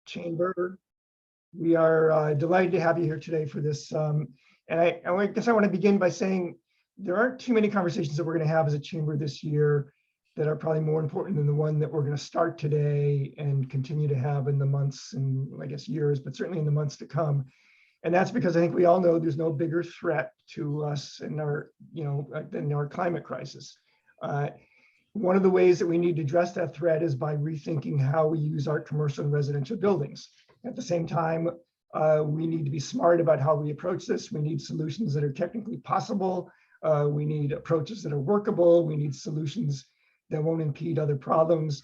Chamber. We are delighted to have you here today for this. And I guess I want to begin by saying there aren't too many conversations that we're going to have as a chamber this year that are probably more important than the one that we're going to start today and continue to have in the months and I guess years, but certainly in the months to come. And that's because I think we all know there's no bigger threat to us in our, than our climate crisis. One of the ways that we need to address that threat is by rethinking how we use our commercial and residential buildings. At the same time, we need to be smart about how we approach this. We need solutions that are technically possible. We need approaches that are workable. We need solutions that won't impede other problems,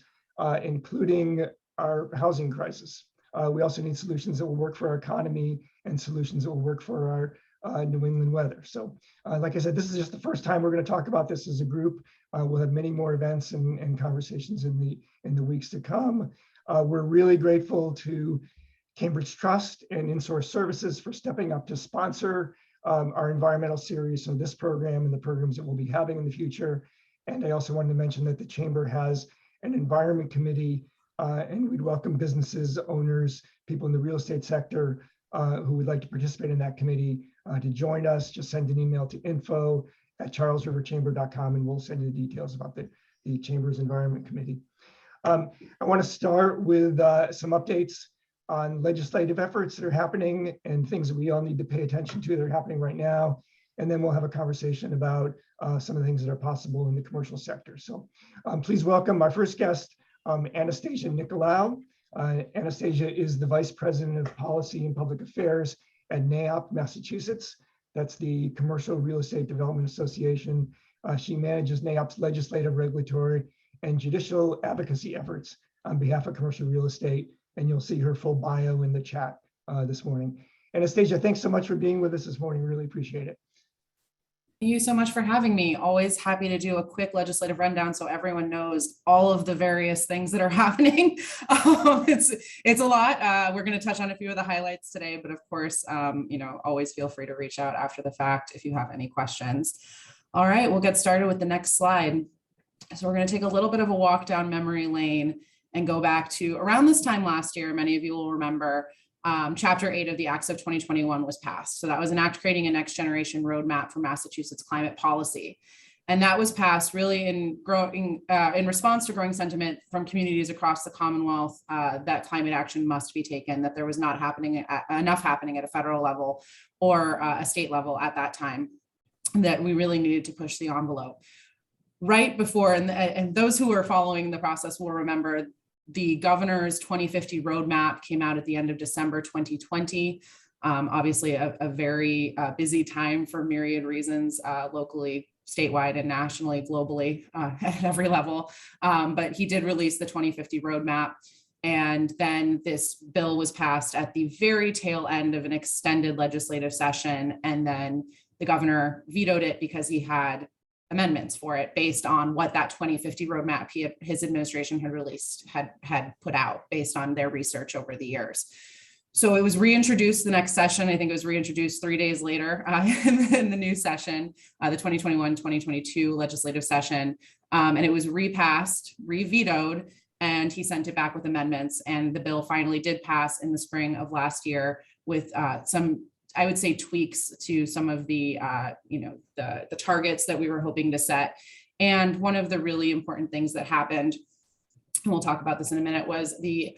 including our housing crisis. We also need solutions that will work for our economy and solutions that will work for our New England weather. So like I said, this is just the first time we're going to talk about this as a group. We'll have many more events and conversations in the weeks to come. We're really grateful to Cambridge Trust and InSource Services for stepping up to sponsor our environmental series, so this program and the programs that we'll be having in the future. And I also wanted to mention that the Chamber has an environment committee, and we'd welcome businesses, owners, people in the real estate sector who would like to participate in that committee to join us. Just send an email to info@charlesriverchamber.com and we'll send you the details about the Chamber's Environment Committee. I want to start with some updates on legislative efforts that are happening and things that we all need to pay attention to that are happening right now. And then we'll have a conversation about some of the things that are possible in the commercial sector. So please welcome our first guest, Anastasia Nicolaou. Anastasia is the Vice President of Policy and Public Affairs at NAIOP, Massachusetts. That's the Commercial Real Estate Development Association. She manages NAIOP's legislative, regulatory, and judicial advocacy efforts on behalf of commercial real estate. And you'll see her full bio in the chat this morning. Anastasia, thanks so much for being with us this morning. Really appreciate it. Thank you so much for having me. Always happy to do a quick legislative rundown so everyone knows all of the various things that are happening. It's a lot. We're going to touch on a few of the highlights today, but of course, always feel free to reach out after the fact if you have any questions. All right, we'll get started with the next slide. So we're going to take a little bit of a walk down memory lane and go back to around this time last year. Many of you will remember Chapter 8 of the Acts of 2021 was passed. So that was an act creating a next generation roadmap for Massachusetts climate policy. And that was passed really in response to growing sentiment from communities across the Commonwealth that climate action must be taken, that there was not enough happening at a federal level or a state level at that time, that we really needed to push the envelope. Right before, and those who were following the process will remember, the governor's 2050 roadmap came out at the end of December 2020. Obviously a very busy time for myriad reasons, locally, statewide, and nationally, globally, at every level. But he did release the 2050 roadmap. And then this bill was passed at the very tail end of an extended legislative session. And then the governor vetoed it because he had amendments for it based on what that 2050 roadmap his administration had released, had put out based on their research over the years. So it was reintroduced the next session. I think it was reintroduced 3 days later in the new session, the 2021-2022 legislative session. And it was repassed, re-vetoed, and he sent it back with amendments. And the bill finally did pass in the spring of last year with some, I would say, tweaks to some of the, the targets that we were hoping to set. And one of the really important things that happened, and we'll talk about this in a minute, was the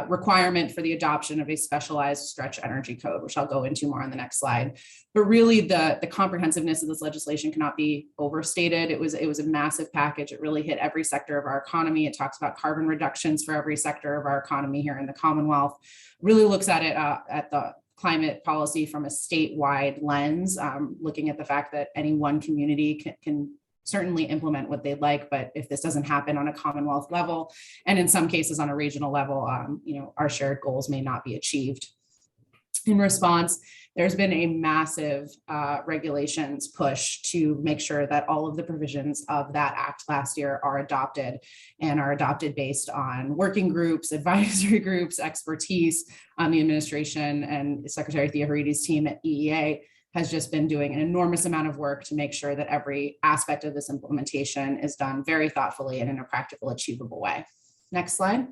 requirement for the adoption of a specialized stretch energy code, which I'll go into more on the next slide. But really the comprehensiveness of this legislation cannot be overstated. It was a massive package. It really hit every sector of our economy. It talks about carbon reductions for every sector of our economy here in the Commonwealth. Really looks at it at the climate policy from a statewide lens, looking at the fact that any one community can certainly implement what they'd like, but if this doesn't happen on a Commonwealth level, and in some cases on a regional level, our shared goals may not be achieved. In response, there's been a massive regulations push to make sure that all of the provisions of that act last year are adopted, and are adopted based on working groups, advisory groups, expertise. The administration and Secretary Thea Haridi's team at EEA has just been doing an enormous amount of work to make sure that every aspect of this implementation is done very thoughtfully and in a practical, achievable way. Next slide.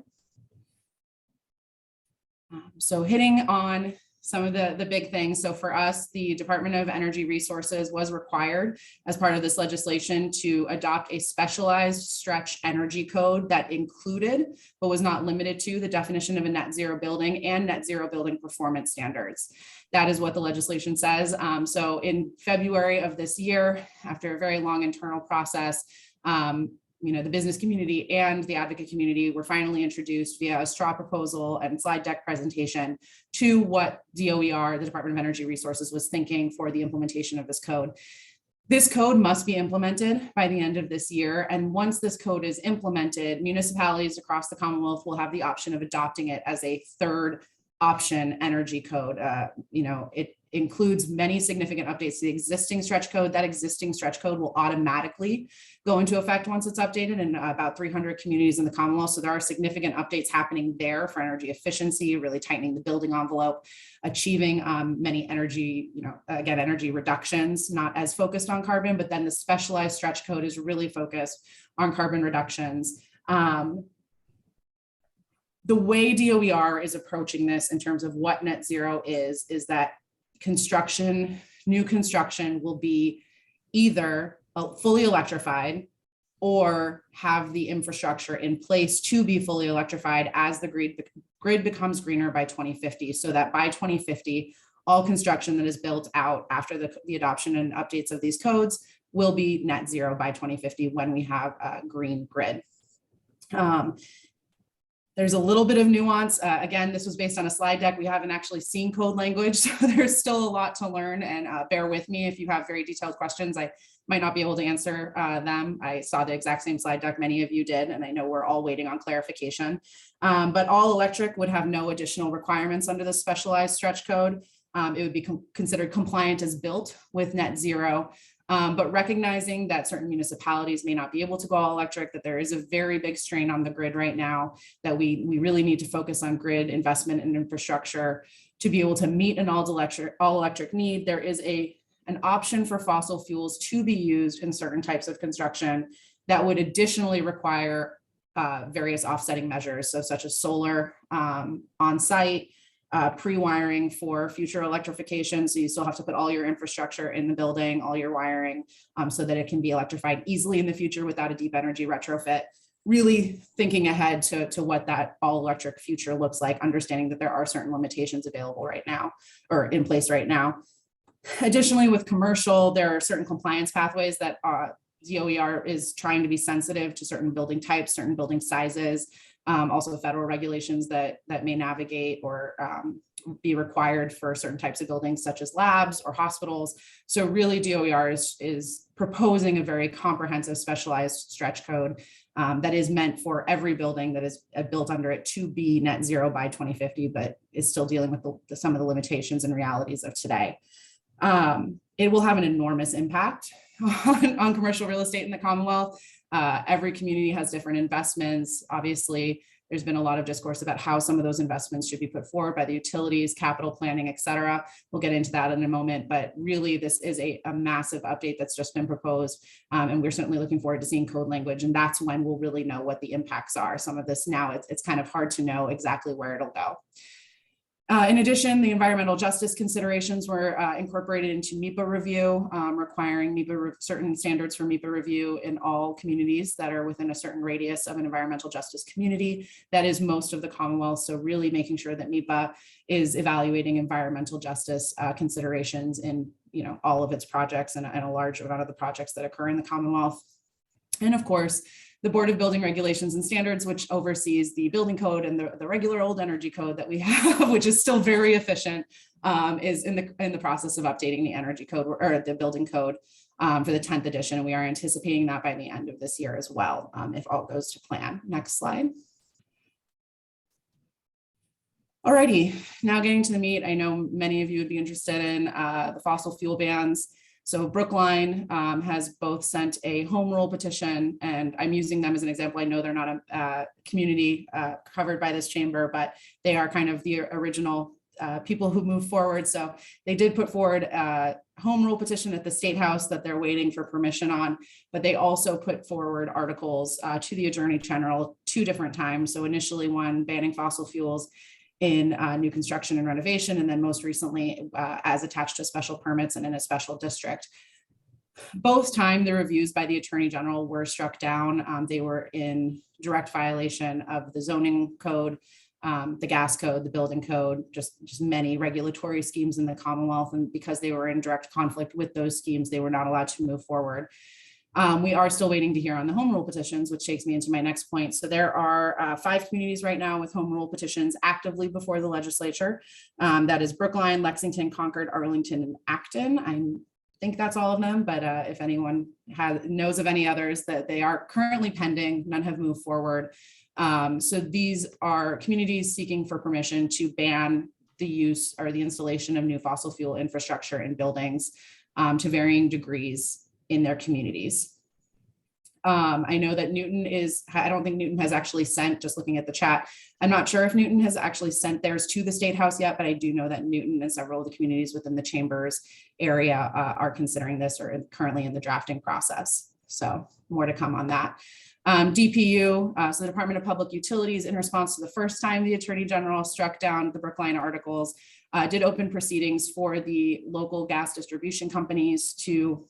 So hitting on some of the big things. So for us, the Department of Energy Resources was required as part of this legislation to adopt a specialized stretch energy code that included, but was not limited to, the definition of a net zero building and net zero building performance standards. That is what the legislation says. So in February of this year, after a very long internal process, the business community and the advocate community were finally introduced via a straw proposal and slide deck presentation to what DOER, the Department of Energy Resources, was thinking for the implementation of this code. This code must be implemented by the end of this year. And once this code is implemented, municipalities across the Commonwealth will have the option of adopting it as a third option energy code. It includes many significant updates to the existing stretch code. That existing stretch code will automatically go into effect once it's updated in about 300 communities in the Commonwealth. So there are significant updates happening there for energy efficiency, really tightening the building envelope, achieving many energy, energy reductions, not as focused on carbon, but then the specialized stretch code is really focused on carbon reductions. The way DOER is approaching this in terms of what net zero is that new construction will be either fully electrified or have the infrastructure in place to be fully electrified as the grid becomes greener by 2050, so that by 2050, all construction that is built out after the adoption and updates of these codes will be net zero by 2050 when we have a green grid. There's a little bit of nuance. Again, this was based on a slide deck. We haven't actually seen code language, so there's still a lot to learn, and bear with me if you have very detailed questions. I might not be able to answer them. I saw the exact same slide deck many of you did, and I know we're all waiting on clarification. But all electric would have no additional requirements under the specialized stretch code. It would be considered compliant as built with net zero. But recognizing that certain municipalities may not be able to go all electric, that there is a very big strain on the grid right now, that we really need to focus on grid investment and infrastructure to be able to meet an all electric need. There is an option for fossil fuels to be used in certain types of construction that would additionally require various offsetting measures, so such as solar on site, pre-wiring for future electrification. So you still have to put all your infrastructure in the building, all your wiring, so that it can be electrified easily in the future without a deep energy retrofit. Really thinking ahead to what that all electric future looks like, understanding that there are certain limitations available right now or in place right now. Additionally, with commercial, there are certain compliance pathways that DOER is trying to be sensitive to certain building types, certain building sizes, also federal regulations that may navigate or be required for certain types of buildings, such as labs or hospitals. So really DOER is proposing a very comprehensive specialized stretch code that is meant for every building that is built under it to be net zero by 2050, but is still dealing with some of the limitations and realities of today. It will have an enormous impact on commercial real estate in the Commonwealth. Every community has different investments. Obviously, there's been a lot of discourse about how some of those investments should be put forward by the utilities, capital planning, et cetera. We'll get into that in a moment, but really this is a massive update that's just been proposed. And we're certainly looking forward to seeing code language, and that's when we'll really know what the impacts are. Some of this now, it's kind of hard to know exactly where it'll go. In addition, the environmental justice considerations were incorporated into MEPA review, requiring certain standards for MEPA review in all communities that are within a certain radius of an environmental justice community. That is most of the Commonwealth. So really making sure that MEPA is evaluating environmental justice considerations in all of its projects and a large amount of the projects that occur in the Commonwealth. And of course, the Board of Building Regulations and Standards, which oversees the building code and the regular old energy code that we have, which is still very efficient, is in the process of updating the energy code or the building code for the 10th edition. And we are anticipating that by the end of this year as well, if all goes to plan. Next slide. Alrighty, now getting to the meat. I know many of you would be interested in the fossil fuel bans. So Brookline has both sent a home rule petition, and I'm using them as an example. I know they're not a community covered by this chamber, but they are kind of the original people who moved forward. So they did put forward a home rule petition at the State House that they're waiting for permission on, but they also put forward articles to the Attorney General 2 different times. So initially one banning fossil fuels, in new construction and renovation, and then most recently as attached to special permits and in a special district. Both time the reviews by the Attorney General were struck down. They were in direct violation of the zoning code, the gas code, the building code, just many regulatory schemes in the Commonwealth. And because they were in direct conflict with those schemes, they were not allowed to move forward. We are still waiting to hear on the home rule petitions, which takes me into my next point. So there are 5 communities right now with home rule petitions actively before the legislature. That is Brookline, Lexington, Concord, Arlington, and Acton. I think that's all of them, but if anyone knows of any others, that they are currently pending, none have moved forward. So these are communities seeking for permission to ban the use or the installation of new fossil fuel infrastructure in buildings to varying degrees in their communities. I know that I don't think Newton has actually sent, just looking at the chat, I'm not sure if Newton has actually sent theirs to the State House yet, but I do know that Newton and several of the communities within the Chambers area are considering this or currently in the drafting process. So more to come on that. DPU, so the Department of Public Utilities, in response to the first time the Attorney General struck down the Brookline articles, did open proceedings for the local gas distribution companies to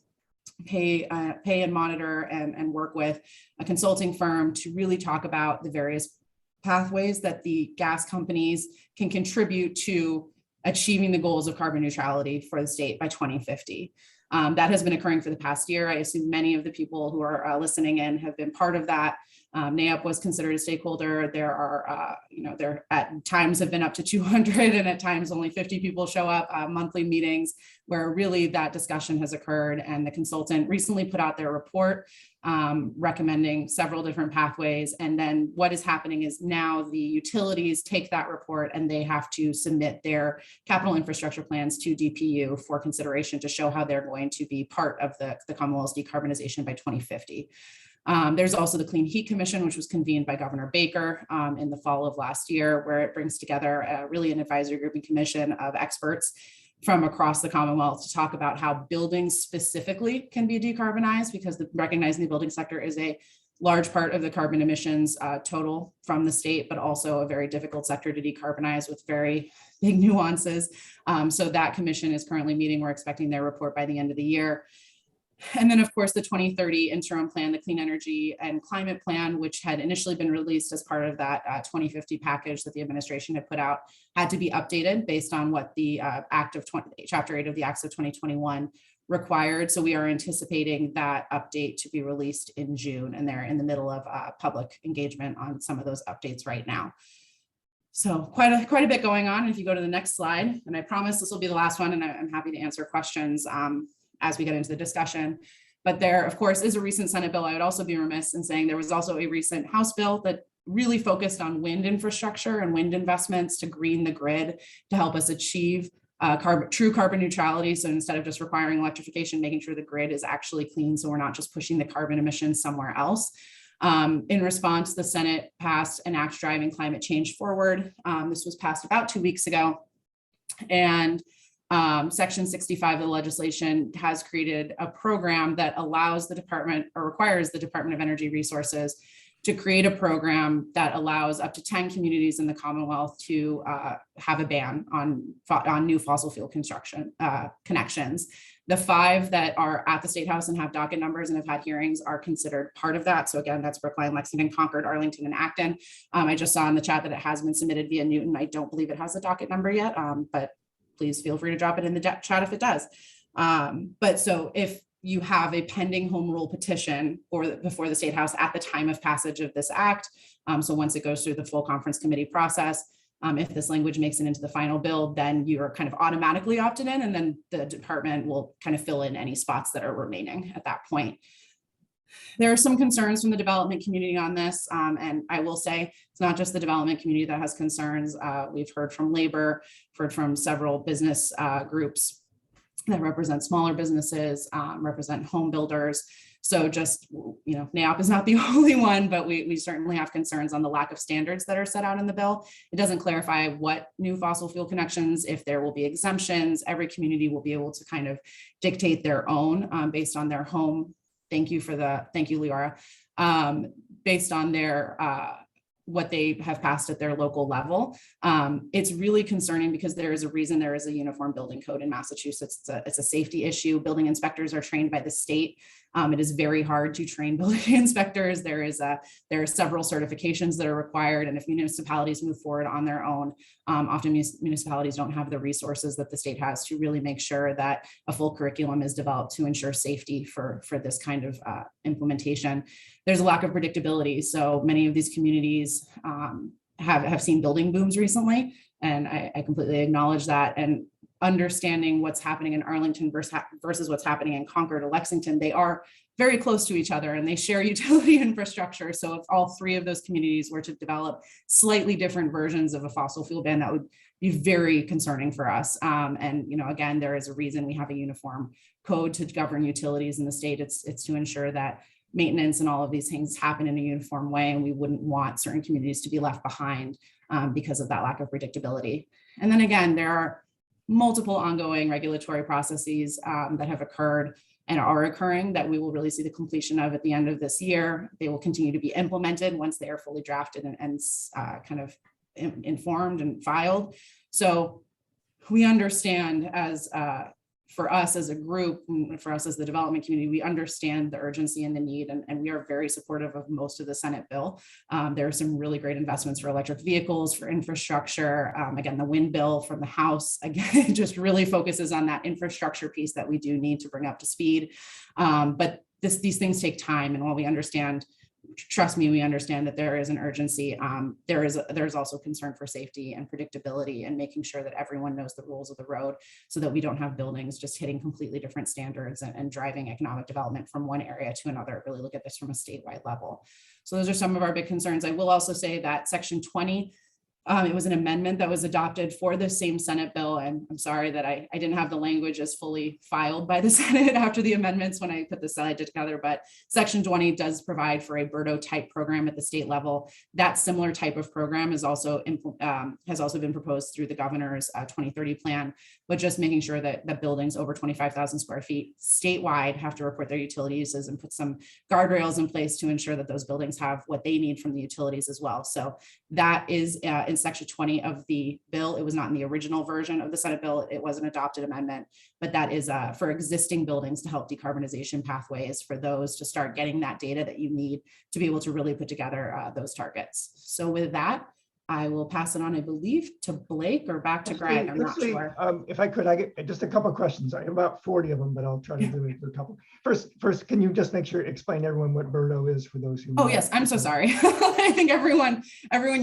pay and monitor and work with a consulting firm to really talk about the various pathways that the gas companies can contribute to achieving the goals of carbon neutrality for the state by 2050. That has been occurring for the past year. I assume many of the people who are listening in have been part of that. NAIOP was considered a stakeholder. There are, there at times have been up to 200 and at times only 50 people show up, monthly meetings where really that discussion has occurred. And the consultant recently put out their report recommending several different pathways. And then what is happening is now the utilities take that report and they have to submit their capital infrastructure plans to DPU for consideration to show how they're going to be part of the Commonwealth's decarbonization by 2050. There's also the Clean Heat Commission, which was convened by Governor Baker in the fall of last year, where it brings together really an advisory group and commission of experts from across the Commonwealth to talk about how buildings specifically can be decarbonized, because recognizing the building sector is a large part of the carbon emissions total from the state, but also a very difficult sector to decarbonize with very big nuances. So that commission is currently meeting. We're expecting their report by the end of the year. And then, of course, the 2030 interim plan, the Clean Energy and Climate Plan, which had initially been released as part of that 2050 package that the administration had put out, had to be updated based on what the Chapter 8 of the Acts of 2021 required. So we are anticipating that update to be released in June, and they're in the middle of public engagement on some of those updates right now. So quite a bit going on. And if you go to the next slide, and I promise this will be the last one, and I'm happy to answer questions as we get into the discussion. But there, of course, is a recent Senate bill. I would also be remiss in saying there was also a recent House bill that really focused on wind infrastructure and wind investments to green the grid to help us achieve true carbon neutrality. So instead of just requiring electrification, making sure the grid is actually clean, so we're not just pushing the carbon emissions somewhere else. In response, the Senate passed an act driving climate change forward. This was passed about 2 weeks ago. And Section 65 of the legislation has created a program that allows the department, or requires the Department of Energy Resources to create a program that allows up to 10 communities in the Commonwealth to have a ban on new fossil fuel construction connections. The 5 that are at the State House and have docket numbers and have had hearings are considered part of that. So again, that's Brookline, Lexington, Concord, Arlington, and Acton. I just saw in the chat that it has been submitted via Newton. I don't believe it has a docket number yet, but please feel free to drop it in the chat if it does. But so if you have a pending home rule petition before the State House at the time of passage of this act, so once it goes through the full conference committee process, if this language makes it into the final bill, then you're kind of automatically opted in, and then the department will kind of fill in any spots that are remaining at that point. There are some concerns from the development community on this, and I will say it's not just the development community that has concerns. We've heard from labor, heard from several business groups that represent smaller businesses, represent home builders. So just, NAIOP is not the only one, but we certainly have concerns on the lack of standards that are set out in the bill. It doesn't clarify what new fossil fuel connections, if there will be exemptions. Every community will be able to kind of dictate their own based on their home. Thank you, Leora. Based on their what they have passed at their local level. It's really concerning because there is a reason there is a uniform building code in Massachusetts. It's a safety issue. Building inspectors are trained by the state. It is very hard to train building inspectors. There are several certifications that are required, and if municipalities move forward on their own, often municipalities don't have the resources that the state has to really make sure that a full curriculum is developed to ensure safety for this kind of implementation. There's a lack of predictability. So many of these communities have seen building booms recently, and I completely acknowledge that. And understanding what's happening in Arlington versus what's happening in Concord or Lexington, they are very close to each other and they share utility infrastructure. So if all three of those communities were to develop slightly different versions of a fossil fuel ban, that would be very concerning for us. And again, there is a reason we have a uniform code to govern utilities in the state. It's to ensure that maintenance and all of these things happen in a uniform way, and we wouldn't want certain communities to be left behind because of that lack of predictability. And then again, there are multiple ongoing regulatory processes that have occurred and are occurring that we will really see the completion of at the end of this year. They will continue to be implemented once they are fully drafted and kind of informed and filed. So we understand as for us as a group, for us as the development community, we understand the urgency and the need, and we are very supportive of most of the Senate bill. There are some really great investments for electric vehicles, for infrastructure. Again, the wind bill from the House, again, just really focuses on that infrastructure piece that we do need to bring up to speed. But these things take time, and while we understand, trust me, we understand that there is an urgency. There's also concern for safety and predictability and making sure that everyone knows the rules of the road so that we don't have buildings just hitting completely different standards and driving economic development from one area to another. Really look at this from a statewide level. So those are some of our big concerns. I will also say that Section 20, it was an amendment that was adopted for the same Senate bill. And I'm sorry that I didn't have the language as fully filed by the Senate after the amendments when I put this slide together, but Section 20 does provide for a Birdo type program at the state level. That similar type of program is also has also been proposed through the governor's 2030 plan, but just making sure that buildings over 25,000 square feet statewide have to report their utility uses and put some guardrails in place to ensure that those buildings have what they need from the utilities as well. So that is in Section 20 of the bill. It was not in the original version of the Senate bill. It was an adopted amendment, but that is for existing buildings to help decarbonization pathways for those to start getting that data that you need to be able to really put together those targets. So with that, I will pass it on, I believe, to Blake or back to Greg. I'm not sure. If I could, I get just a couple of questions. I have about 40 of them, but I'll try to do it for a couple. First, can you just explain to everyone what Birdo is for those who? Oh yes, I'm so sorry. I think everyone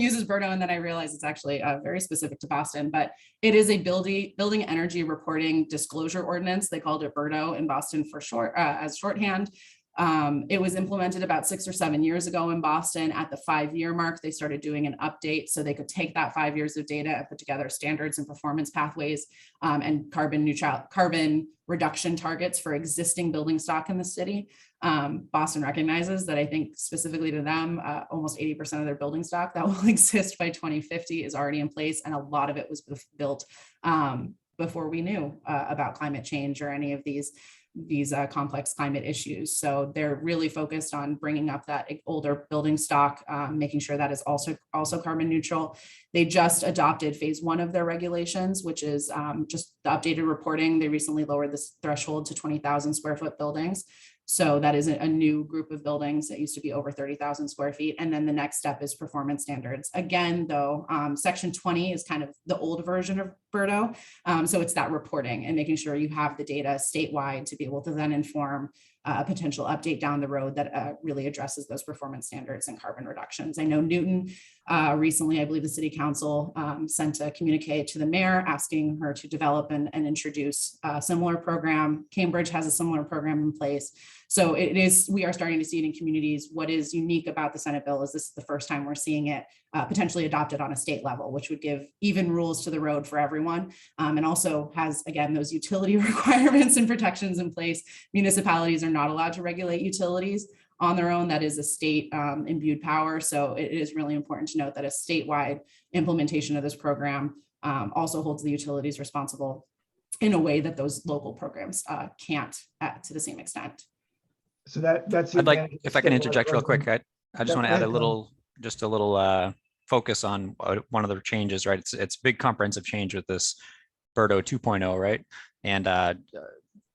uses Birdo, and then I realize it's actually very specific to Boston. But it is a building energy reporting disclosure ordinance. They called it Birdo in Boston for short as shorthand. It was implemented about 6 or 7 years ago in Boston. At the 5-year mark, they started doing an update so they could take that 5 years of data and put together standards and performance pathways and carbon reduction targets for existing building stock in the city. Boston recognizes that I think specifically to them, almost 80% of their building stock that will exist by 2050 is already in place. And a lot of it was built before we knew about climate change or any of these complex climate issues. So they're really focused on bringing up that older building stock, making sure that is also carbon neutral. They just adopted phase 1 of their regulations, which is just the updated reporting. They recently lowered this threshold to 20,000 square foot buildings. So that is a new group of buildings that used to be over 30,000 square feet. And then the next step is performance standards. Again, though, Section 20 is kind of the old version of Birdo. So it's that reporting and making sure you have the data statewide to be able to then inform a potential update down the road that really addresses those performance standards and carbon reductions. I know Newton recently, I believe the city council sent a communique to the mayor asking her to develop and introduce a similar program. Cambridge has a similar program in place. So we are starting to see it in communities. What is unique about the Senate bill is this is the first time we're seeing it potentially adopted on a state level, which would give even rules to the road for everyone. And also has, again, those utility requirements and protections in place. Municipalities are not allowed to regulate utilities on their own. That is a state imbued power. So it is really important to note that a statewide implementation of this program also holds the utilities responsible in a way that those local programs can't to the same extent. So that's. I'd like, if I can interject real quick, I just want to add a little just a little focus on one of the changes, right? It's big comprehensive change with this Birdo 2.0, right? And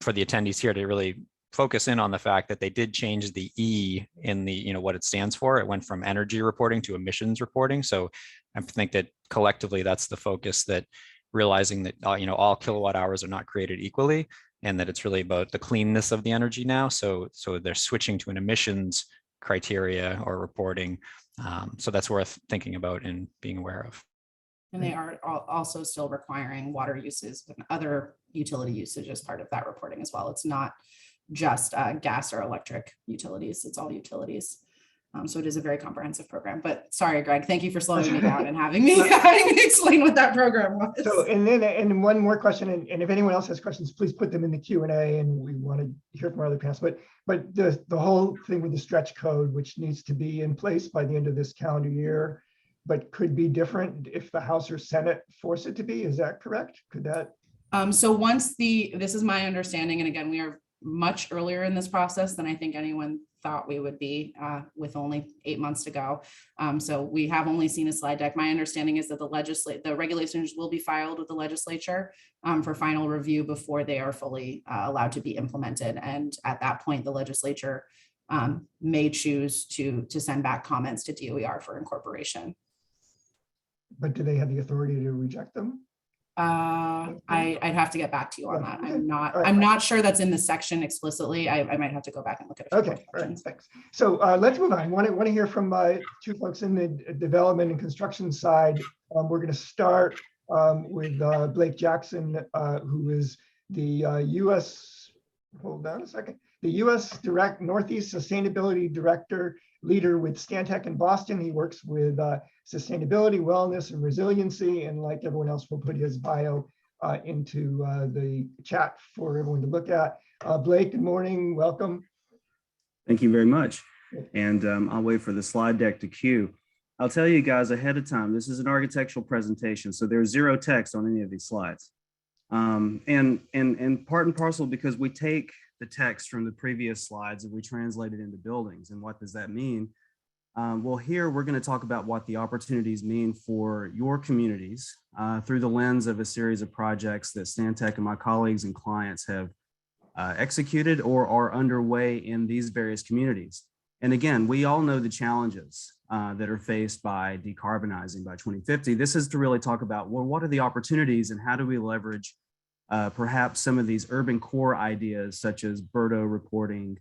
for the attendees here to really focus in on the fact that they did change the E in the, what it stands for. It went from energy reporting to emissions reporting. So I think that collectively that's the focus, that realizing that, all kilowatt hours are not created equally, and that it's really about the cleanness of the energy now. So they're switching to an emissions criteria or reporting. So that's worth thinking about and being aware of. And they are also still requiring water uses and other utility usage as part of that reporting as well. It's not just gas or electric utilities, it's all utilities. So it is a very comprehensive program. But sorry, Greg, thank you for slowing me down and having me explain what that program was. So, and one more question, and if anyone else has questions, please put them in the Q&A, and we want to hear from our other panelists. But the whole thing with the stretch code, which needs to be in place by the end of this calendar year, but could be different if the House or Senate force it to be, is that correct? Could that? So once this is my understanding, and again, we are much earlier in this process than I think anyone thought we would be, with only 8 months to go. So we have only seen a slide deck. My understanding is that the regulations will be filed with the legislature for final review before they are fully allowed to be implemented. And at that point, the legislature may choose to send back comments to DOER for incorporation. But do they have the authority to reject them? I'd have to get back to you on that. Right. I'm not sure that's in the section explicitly. I might have to go back and look at it. Okay, all right, thanks. So let's move on. I want to hear from two folks in the development and construction side. We're going to start with Blake Jackson, who is the U.S. Hold on a second. The U.S. Northeast Sustainability Director leader with Stantec in Boston. He works with sustainability, wellness, and resiliency. And like everyone else, we'll put his bio into the chat for everyone to look at. Blake, good morning. Welcome. Thank you very much. And I'll wait for the slide deck to queue. I'll tell you guys ahead of time, this is an architectural presentation, so there's zero text on any of these slides. And part and parcel because we take the text from the previous slides and we translate it into buildings. And what does that mean? Well, here we're going to talk about what the opportunities mean for your communities through the lens of a series of projects that Stantec and my colleagues and clients have executed or are underway in these various communities. And again, we all know the challenges that are faced by decarbonizing by 2050. This is to really talk about, well, what are the opportunities and how do we leverage perhaps some of these urban core ideas such as Birdo reporting,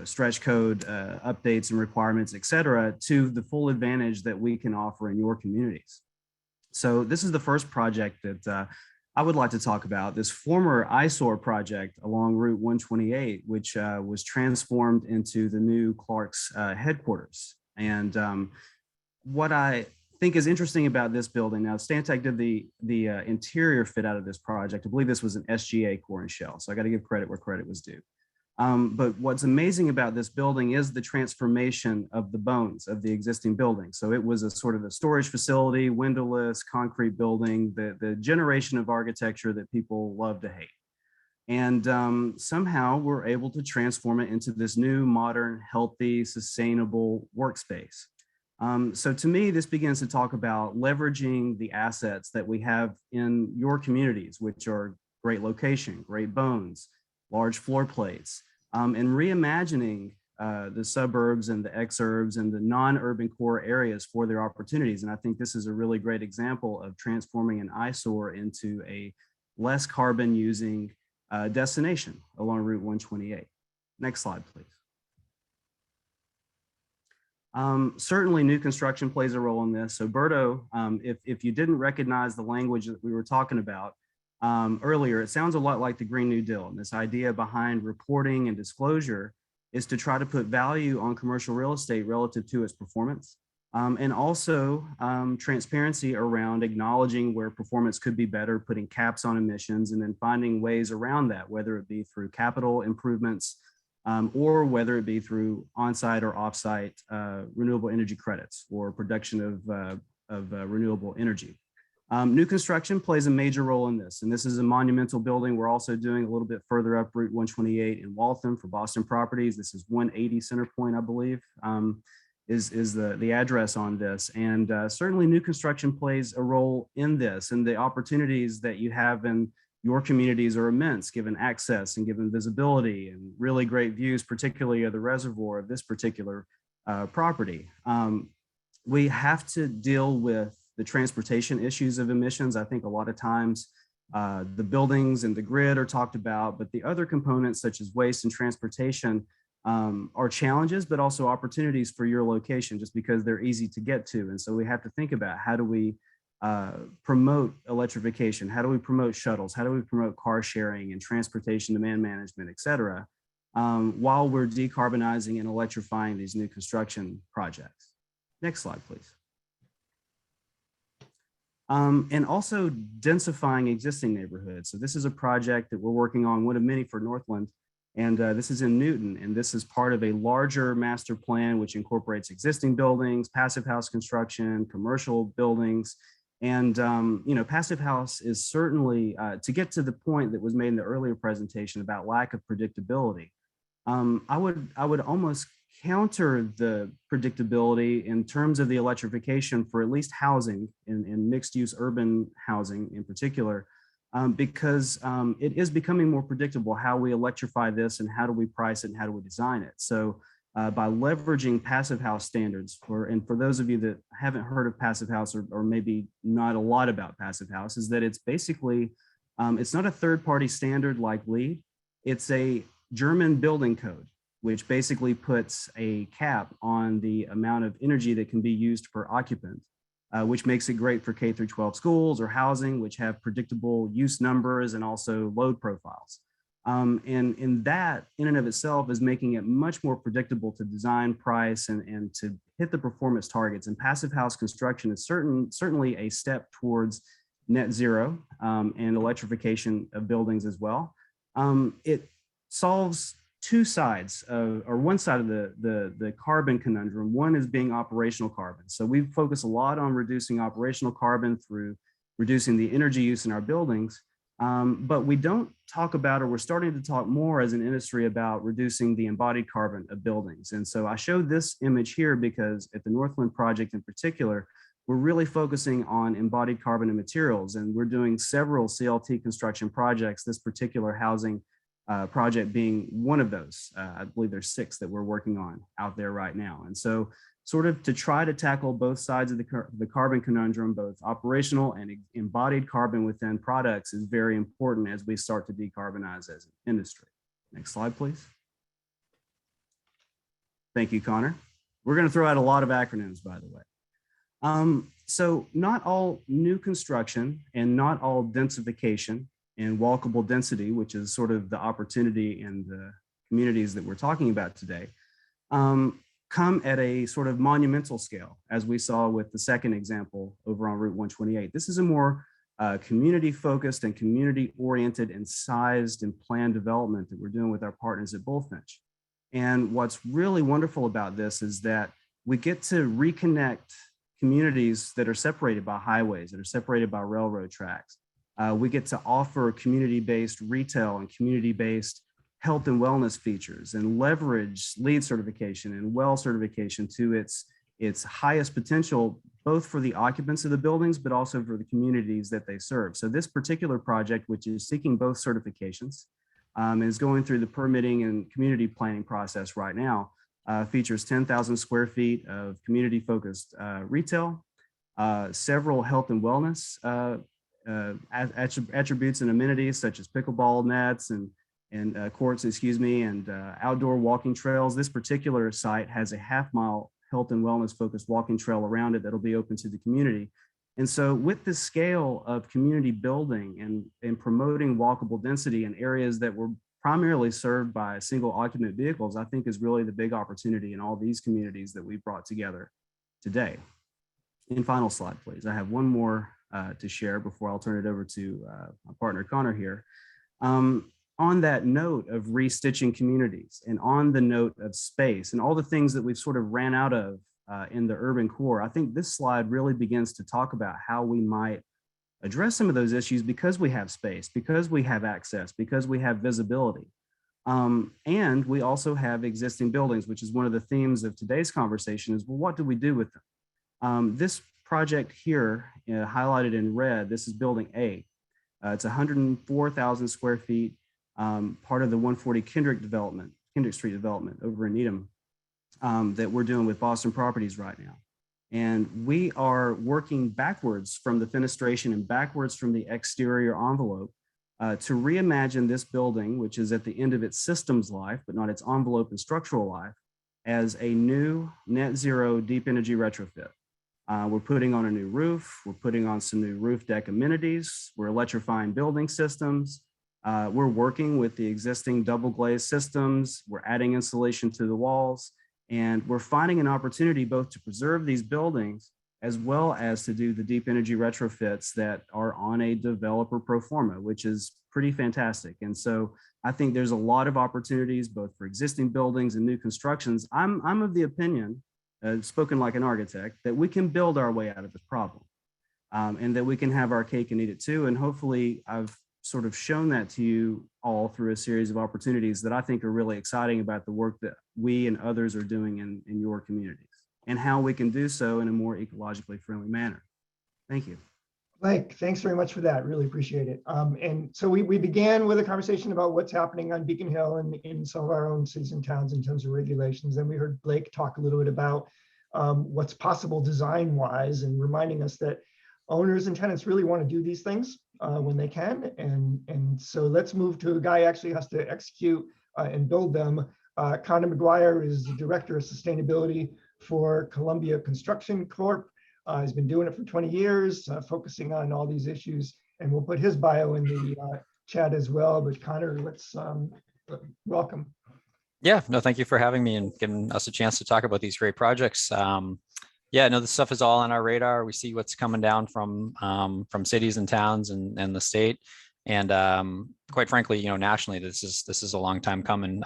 stretch code updates and requirements, et cetera, to the full advantage that we can offer in your communities. So this is the first project that I would like to talk about, this former eyesore project along Route 128, which was transformed into the new Clark's headquarters. And what I think is interesting about this building, now Stantec did the interior fit out of this project. I believe this was an SGA core and shell, so I got to give credit where credit was due. But what's amazing about this building is the transformation of the bones of the existing building. So it was a sort of a storage facility, windowless, concrete building, the generation of architecture that people love to hate. And somehow we're able to transform it into this new, modern, healthy, sustainable workspace. So to me, this begins to talk about leveraging the assets that we have in your communities, which are great location, great bones, large floor plates, and reimagining the suburbs and the exurbs and the non-urban core areas for their opportunities. And I think this is a really great example of transforming an eyesore into a less carbon using destination along Route 128. Next slide, please. Certainly new construction plays a role in this. So Birdo, if you didn't recognize the language that we were talking about earlier, it sounds a lot like the Green New Deal. And this idea behind reporting and disclosure is to try to put value on commercial real estate relative to its performance. And also transparency around acknowledging where performance could be better, putting caps on emissions, and then finding ways around that, whether it be through capital improvements or whether it be through on-site or off-site renewable energy credits or production of renewable energy. New construction plays a major role in this, and this is a monumental building. We're also doing a little bit further up Route 128 in Waltham for Boston Properties. This is 180 Center Point, I believe. is the address on this. And certainly new construction plays a role in this, and the opportunities that you have in your communities are immense, given access and given visibility and really great views, particularly of the reservoir of this particular property. We have to deal with the transportation issues of emissions. I think a lot of times the buildings and the grid are talked about, but the other components such as waste and transportation are challenges, but also opportunities for your location just because they're easy to get to. And so we have to think about how do we promote electrification? How do we promote shuttles? How do we promote car sharing and transportation demand management, et cetera, while we're decarbonizing and electrifying these new construction projects? Next slide, please. And also densifying existing neighborhoods. So this is a project that we're working on, one of many for Northland. And this is in Newton, and this is part of a larger master plan which incorporates existing buildings, passive house construction, commercial buildings. And passive house is certainly, to get to the point that was made in the earlier presentation about lack of predictability, I would almost counter the predictability in terms of the electrification for at least housing and mixed use urban housing in particular. Because it is becoming more predictable how we electrify this and how do we price it and how do we design it. So by leveraging passive house standards, for those of you that haven't heard of passive house or maybe not a lot about passive house, is that it's basically, it's not a third-party standard like LEED, it's a German building code, which basically puts a cap on the amount of energy that can be used per occupant. Which makes it great for K through 12 schools or housing, which have predictable use numbers and also load profiles. And in that, in and of itself, is making it much more predictable to design, price, and to hit the performance targets. And passive house construction is certainly a step towards net zero and electrification of buildings as well. It solves two sides or one side of the carbon conundrum. One is being operational carbon. So we focus a lot on reducing operational carbon through reducing the energy use in our buildings. But we don't talk about, or we're starting to talk more as an industry about reducing the embodied carbon of buildings. And so I showed this image here because at the Northland project in particular, we're really focusing on embodied carbon and materials. And we're doing several CLT construction projects, this particular housing project being one of those. I believe there's 6 that we're working on out there right now. And so sort of to try to tackle both sides of the carbon conundrum, both operational and embodied carbon within products is very important as we start to decarbonize as an industry. Next slide, please. Thank you, Connor. We're going to throw out a lot of acronyms, by the way. So not all new construction and not all densification and walkable density, which is sort of the opportunity in the communities that we're talking about today, come at a sort of monumental scale, as we saw with the second example over on Route 128. This is a more community-focused and community-oriented and sized and planned development that we're doing with our partners at Bullfinch. And what's really wonderful about this is that we get to reconnect communities that are separated by highways, that are separated by railroad tracks. We get to offer community-based retail and community-based health and wellness features and leverage LEED certification and WELL certification to its highest potential, both for the occupants of the buildings, but also for the communities that they serve. So this particular project, which is seeking both certifications, is going through the permitting and community planning process right now, features 10,000 square feet of community-focused retail, several health and wellness attributes and amenities such as pickleball nets and courts, and outdoor walking trails. This particular site has a half-mile health and wellness focused walking trail around it that'll be open to the community. And so with the scale of community building and promoting walkable density in areas that were primarily served by single occupant vehicles, I think is really the big opportunity in all these communities that we brought together today. And final slide, please. I have one more to share before I'll turn it over to my partner Conor here. On that note of restitching communities and on the note of space and all the things that we've sort of ran out of in the urban core, I think this slide really begins to talk about how we might address some of those issues because we have space, because we have access, because we have visibility. And we also have existing buildings, which is one of the themes of today's conversation is, well, what do we do with them? This project here, highlighted in red, this is building A. It's 104,000 square feet, part of the 140 Kendrick Street development over in Needham that we're doing with Boston Properties right now. And we are working backwards from the fenestration and backwards from the exterior envelope to reimagine this building, which is at the end of its systems life, but not its envelope and structural life, as a new net zero deep energy retrofit. We're putting on a new roof. We're putting on some new roof deck amenities. We're electrifying building systems. We're working with the existing double glazed systems. We're adding insulation to the walls. And we're finding an opportunity both to preserve these buildings as well as to do the deep energy retrofits that are on a developer pro forma, which is pretty fantastic. And so I think there's a lot of opportunities both for existing buildings and new constructions. I'm of the opinion, spoken like an architect, that we can build our way out of this problem and that we can have our cake and eat it too. And hopefully I've sort of shown that to you all through a series of opportunities that I think are really exciting about the work that we and others are doing in your communities and how we can do so in a more ecologically friendly manner. Thank you. Blake, thanks very much for that. Really appreciate it. And so we began with a conversation about what's happening on Beacon Hill and in some of our own cities and towns in terms of regulations. And we heard Blake talk a little bit about what's possible design-wise and reminding us that owners and tenants really want to do these things when they can. And so let's move to a guy who actually has to execute and build them. Conor McGuire is the Director of Sustainability for Columbia Construction Corp. He's been doing it for 20 years, focusing on all these issues. And we'll put his bio in the chat as well. But Conor, let's welcome. Yeah, no, thank you for having me and giving us a chance to talk about these great projects. Yeah, no, this stuff is all on our radar. We see what's coming down from cities and towns and the state. And quite frankly, you know, nationally, this is a long time coming.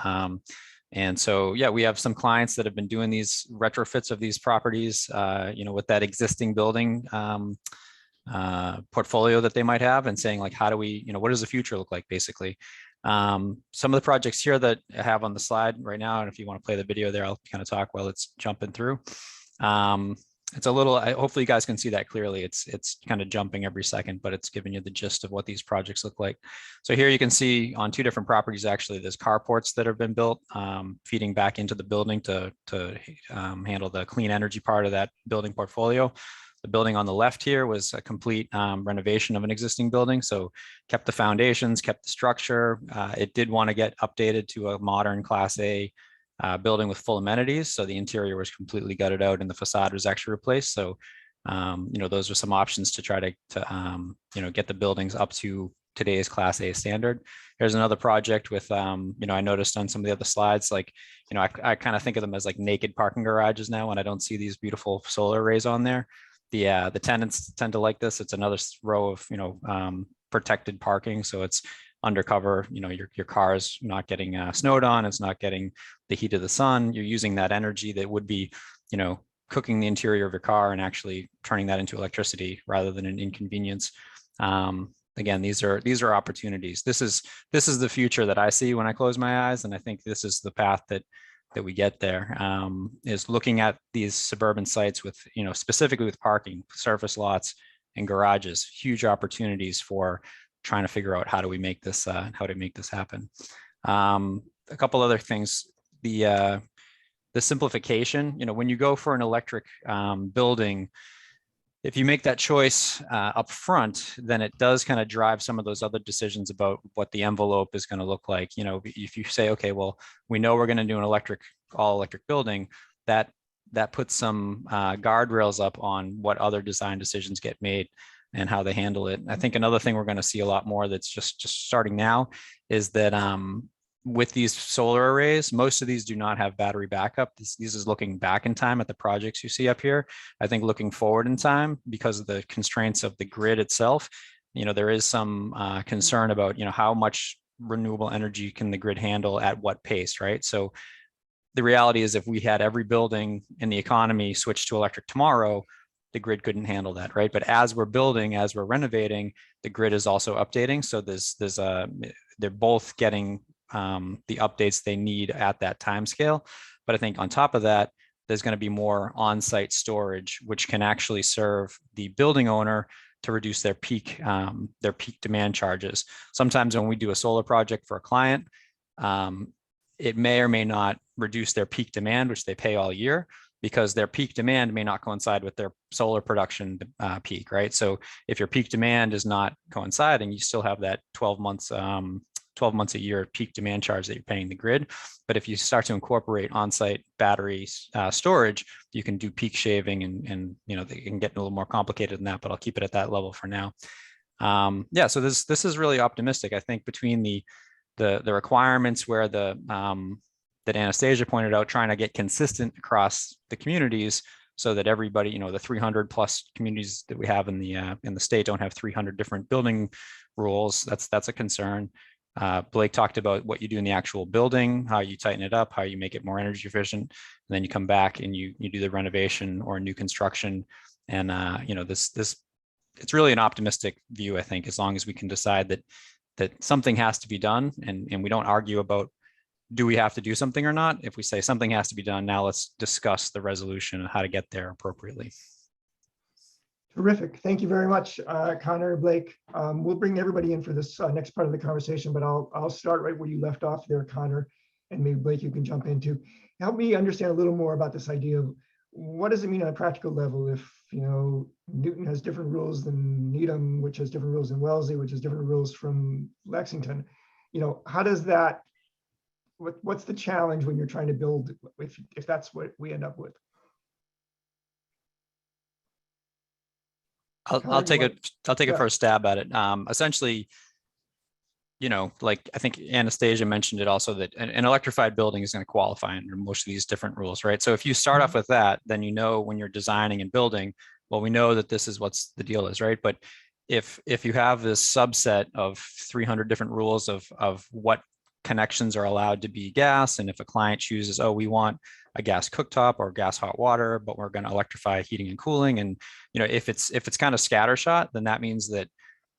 And so, yeah, we have some clients that have been doing these retrofits of these properties, you know, with that existing building portfolio that they might have and saying like, how do we, you know, what does the future look like basically? Some of the projects here that I have on the slide right now, and if you want to play the video there, I'll kind of talk while it's jumping through. It's a little, hopefully you guys can see that clearly. It's kind of jumping every second, but it's giving you the gist of what these projects look like. So here you can see on two different properties, actually, there's carports that have been built, feeding back into the building to handle the clean energy part of that building portfolio. The building on the left here was a complete renovation of an existing building. So kept the foundations, kept the structure. It did want to get updated to a modern Class A building with full amenities. So the interior was completely gutted out and the facade was actually replaced. So, you know, those are some options to try to you know, get the buildings up to today's Class A standard. Here's another project with, you know, I noticed on some of the other slides, like, you know, I kind of think of them as like naked parking garages now when I don't see these beautiful solar arrays on there. The tenants tend to like this. It's another row of, you know, protected parking. So it's undercover, you know, your car is not getting snowed on, it's not getting the heat of the sun. You're using that energy that would be, you know, cooking the interior of your car and actually turning that into electricity rather than an inconvenience. Again, these are opportunities. This is the future that I see when I close my eyes, and I think this is the path that we get there, is looking at these suburban sites with, you know, specifically with parking, surface lots and garages, huge opportunities for trying to figure out how do we make this happen. A couple other things, the simplification, you know, when you go for an electric building, if you make that choice up front, then it does kind of drive some of those other decisions about what the envelope is going to look like. You know, if you say, okay, well, we know we're going to do an all electric building, that puts some guardrails up on what other design decisions get made and how they handle it. I think another thing we're going to see a lot more that's just starting now is that with these solar arrays, most of these do not have battery backup. This is looking back in time at the projects you see up here. I think looking forward in time, because of the constraints of the grid itself, you know, there is some concern about, you know, how much renewable energy can the grid handle at what pace, right? So the reality is if we had every building in the economy switch to electric tomorrow, the grid couldn't handle that, right? But as we're building, as we're renovating, the grid is also updating. So they're both getting the updates they need at that time scale. But I think on top of that, there's going to be more on-site storage, which can actually serve the building owner to reduce their peak demand charges. Sometimes when we do a solar project for a client, it may or may not reduce their peak demand, which they pay all year, because their peak demand may not coincide with their solar production peak, right? So if your peak demand is not coinciding, you still have that 12 months a year peak demand charge that you're paying the grid. But if you start to incorporate on-site battery storage, you can do peak shaving, and they can get a little more complicated than that, but I'll keep it at that level for now. Yeah, so this is really optimistic. I think between the requirements where that Anastasia pointed out, trying to get consistent across the communities so that everybody, the 300 plus communities that we have in the state don't have 300 different building rules. That's a concern. Blake talked about what you do in the actual building, how you tighten it up, how you make it more energy efficient, and then you come back and you do the renovation or new construction. And it's really an optimistic view, I think, as long as we can decide that something has to be done, and we don't argue about do we have to do something or not. If we say something has to be done, now let's discuss the resolution and how to get there appropriately. Terrific. Thank you very much, Conor, Blake. We'll bring everybody in for this next part of the conversation, but I'll start right where you left off there, Conor, and maybe Blake, you can jump into. Help me understand a little more about this idea of what does it mean on a practical level if, Newton has different rules than Needham, which has different rules than Wellesley, which has different rules from Lexington. How does that, what's the challenge when you're trying to build, if that's what we end up with? I'll take a first stab at it. Essentially, like I think Anastasia mentioned it also, that an electrified building is going to qualify under most of these different rules, right? So if you start off with that, then when you're designing and building, well, we know that this is what's the deal is, right? But if you have this subset of 300 different rules of what connections are allowed to be gas, and if a client chooses, we want a gas cooktop or gas hot water, but we're going to electrify heating and cooling, and if it's kind of scattershot, then that means that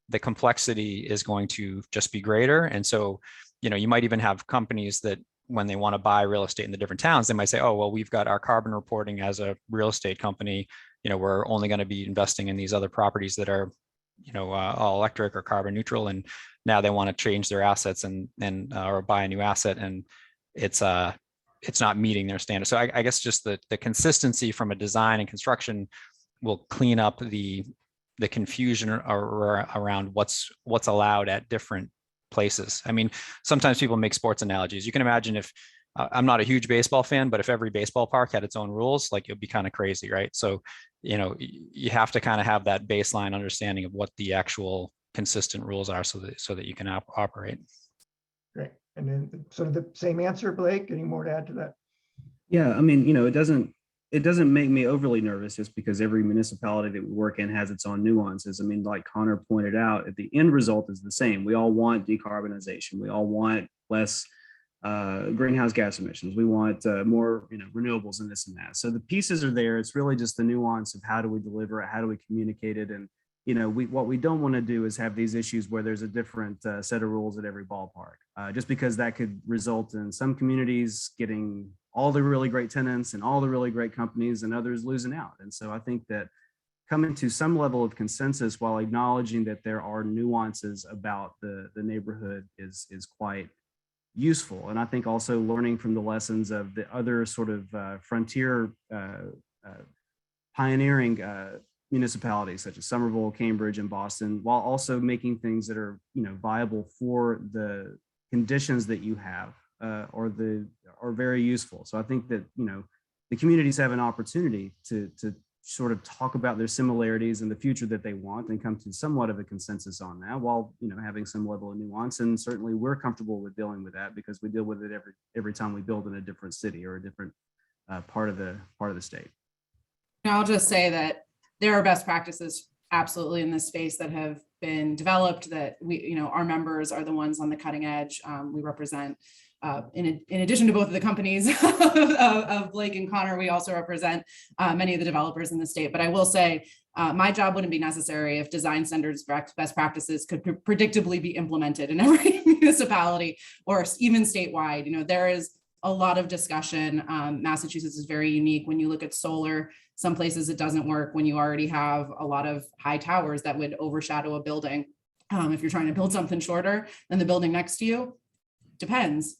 the complexity is going to just be greater. And so you might even have companies that when they want to buy real estate in the different towns, they might say, oh, well, we've got our carbon reporting as a real estate company, we're only going to be investing in these other properties that are all electric or carbon neutral, and now they want to change their assets and or buy a new asset, and it's not meeting their standards. So I guess just the consistency from a design and construction will clean up the confusion around what's allowed at different places. I mean, sometimes people make sports analogies. You can imagine if I'm not a huge baseball fan, but if every baseball park had its own rules, like, it'd be kind of crazy, right? So you have to kind of have that baseline understanding of what the actual consistent rules are so that you can operate. Great. And then sort of the same answer, Blake, any more to add to that? Yeah, I mean, it doesn't make me overly nervous just because every municipality that we work in has its own nuances. I mean, like Conor pointed out, the end result is the same. We all want decarbonization. We all want less greenhouse gas emissions. We want more, renewables and this and that. So the pieces are there. It's really just the nuance of how do we deliver it, how do we communicate it, and what we don't want to do is have these issues where there's a different set of rules at every ballpark, just because that could result in some communities getting all the really great tenants and all the really great companies and others losing out. And so I think that coming to some level of consensus while acknowledging that there are nuances about the neighborhood is quite useful. And I think also learning from the lessons of the other sort of frontier pioneering municipalities such as Somerville, Cambridge, and Boston, while also making things that are viable for the conditions that you have are very useful. So I think that the communities have an opportunity to sort of talk about their similarities and the future that they want and come to somewhat of a consensus on that, while having some level of nuance. And certainly we're comfortable with dealing with that because we deal with it every time we build in a different city or a different part of the state. I'll just say that there are best practices absolutely in this space that have been developed that we, our members are the ones on the cutting edge. We represent in addition to both of the companies of Blake and Conor, we also represent many of the developers in the state. But I will say, my job wouldn't be necessary if design standards, best practices could predictably be implemented in every municipality or even statewide. You know, there is a lot of discussion. Massachusetts is very unique. When you look at solar, some places it doesn't work when you already have a lot of high towers that would overshadow a building. If you're trying to build something shorter than the building next to you, depends.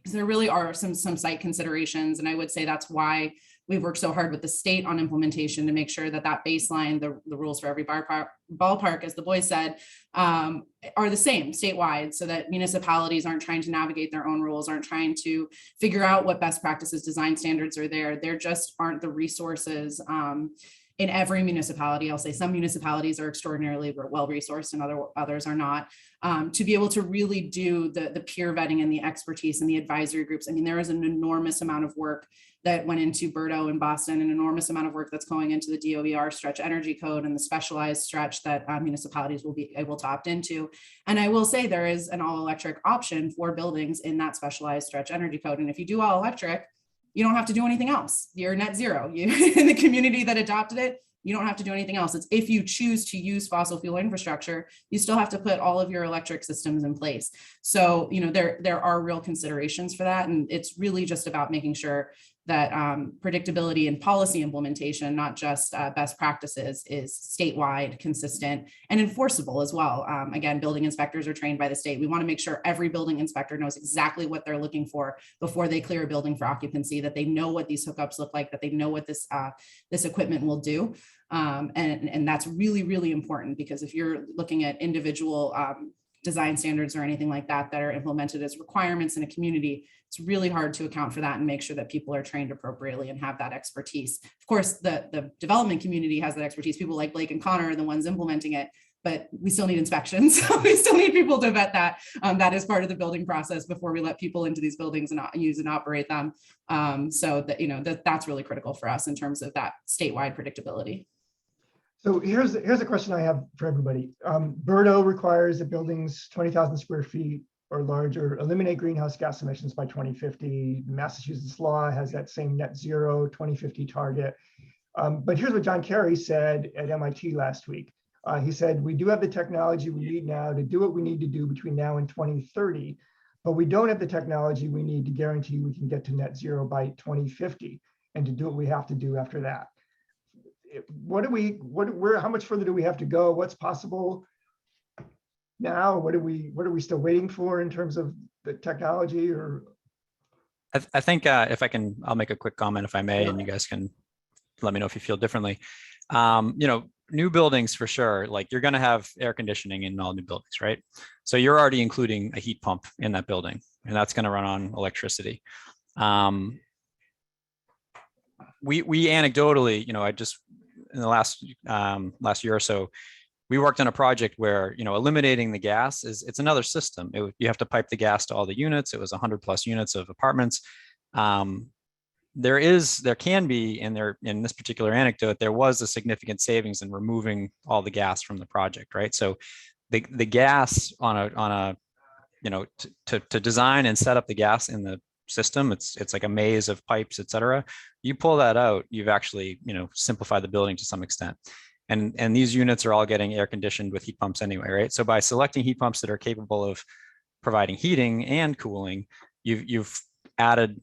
Because there really are some site considerations. And I would say that's why we've worked so hard with the state on implementation to make sure that that baseline, the rules for every ballpark, as the boys said, are the same statewide, so that municipalities aren't trying to navigate their own rules, aren't trying to figure out what best practices, design standards are there. There just aren't the resources in every municipality. I'll say some municipalities are extraordinarily well-resourced and others are not, to be able to really do the peer vetting and the expertise and the advisory groups. I mean, there is an enormous amount of work that went into Birdo in Boston, an enormous amount of work that's going into the DOER stretch energy code and the specialized stretch that municipalities will be able to opt into. And I will say there is an all-electric option for buildings in that specialized stretch energy code. And if you do all electric, you don't have to do anything else. You're net zero. In the community that adopted it, you don't have to do anything else. It's if you choose to use fossil fuel infrastructure, you still have to put all of your electric systems in place. So, you know, there are real considerations for that. And it's really just about making sure that predictability and policy implementation, not just best practices, is statewide, consistent, and enforceable as well. Again, building inspectors are trained by the state. We want to make sure every building inspector knows exactly what they're looking for before they clear a building for occupancy, that they know what these hookups look like, that they know what this equipment will do. And that's really, really important, because if you're looking at individual design standards or anything like that that are implemented as requirements in a community, it's really hard to account for that and make sure that people are trained appropriately and have that expertise. Of course, the development community has that expertise. People like Blake and Conor are the ones implementing it, but we still need inspections. We still need people to vet that. That is part of the building process before we let people into these buildings and use and operate them. So that, you know, that's really critical for us in terms of that statewide predictability. So here's a question I have for everybody. Birdo requires that buildings 20,000 square feet or larger eliminate greenhouse gas emissions by 2050. Massachusetts law has that same net zero 2050 target. But here's what John Kerry said at MIT last week. He said, we do have the technology we need now to do what we need to do between now and 2030, but we don't have the technology we need to guarantee we can get to net zero by 2050 and to do what we have to do after that. How much further do we have to go? What's possible now? What are we still waiting for in terms of the technology? Or I think if I can, I'll make a quick comment if I may, and you guys can let me know if you feel differently. You know, new buildings for sure, like you're going to have air conditioning in all new buildings, right? So you're already including a heat pump in that building, and that's going to run on electricity. We anecdotally, you know, in the last year or so, we worked on a project where, you know, eliminating the gas it's another system. You have to pipe the gas to all the units. It was 100+ units of apartments. There can be, in this particular anecdote, there was a significant savings in removing all the gas from the project, right? So the gas on a you know, to design and set up the gas in the system, it's like a maze of pipes, et cetera. You pull that out, you've actually, you know, simplified the building to some extent. And these units are all getting air conditioned with heat pumps anyway, right? So by selecting heat pumps that are capable of providing heating and cooling, you've added,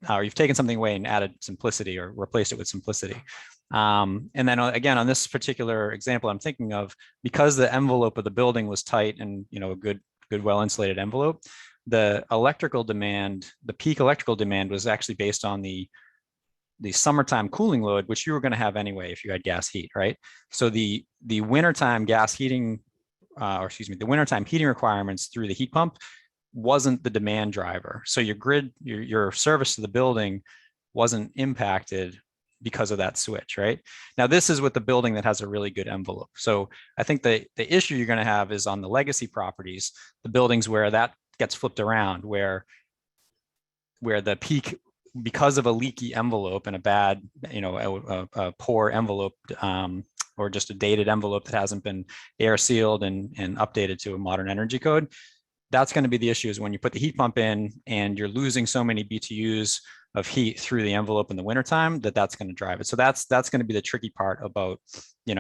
or you've taken something away and added simplicity or replaced it with simplicity. And then again, on this particular example I'm thinking of, because the envelope of the building was tight and, you know, a good well-insulated envelope, the electrical demand, the peak electrical demand was actually based on the summertime cooling load, which you were going to have anyway if you had gas heat, right? So the wintertime gas heating, the wintertime heating requirements through the heat pump wasn't the demand driver. So your grid, your service to the building wasn't impacted because of that switch, right? Now, this is with the building that has a really good envelope. So I think the issue you're going to have is on the legacy properties, the buildings where that gets flipped around, where the peak, because of a leaky envelope and a bad, you know, a poor envelope, or just a dated envelope that hasn't been air sealed and updated to a modern energy code, that's going to be the issue, is when you put the heat pump in and you're losing so many BTUs of heat through the envelope in the wintertime, that's going to drive it. So that's going to be the tricky part about,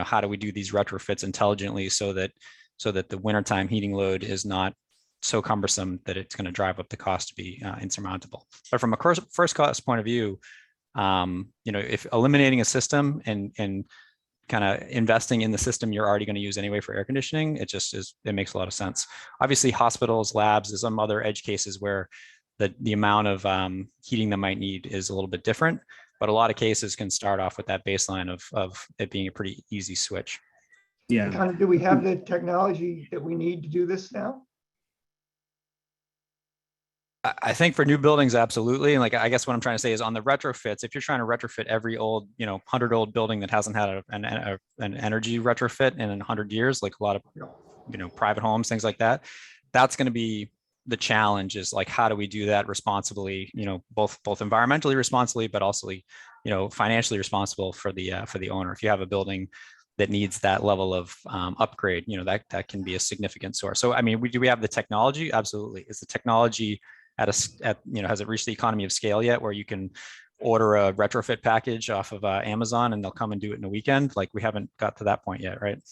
how do we do these retrofits intelligently so that the wintertime heating load is not so cumbersome that it's going to drive up the cost to be insurmountable. But from a first cost point of view, if eliminating a system and kind of investing in the system you're already going to use anyway for air conditioning, it makes a lot of sense. Obviously, hospitals, labs, there's some other edge cases where the amount of heating they might need is a little bit different, but a lot of cases can start off with that baseline of it being a pretty easy switch. Yeah. Kind of, do we have the technology that we need to do this now? I think for new buildings, absolutely. And I guess what I'm trying to say is on the retrofits, if you're trying to retrofit every old, 100-old building that hasn't had an energy retrofit in 100 years, like a lot of, private homes, things like that, that's going to be the challenge, is how do we do that responsibly, both environmentally responsibly, but also, financially responsible for the owner. If you have a building that needs that level of upgrade, that can be a significant source. So, I mean, do we have the technology? Absolutely. Is the technology has it reached the economy of scale yet, where you can order a retrofit package off of Amazon and they'll come and do it in a weekend? We haven't got to that point yet, right?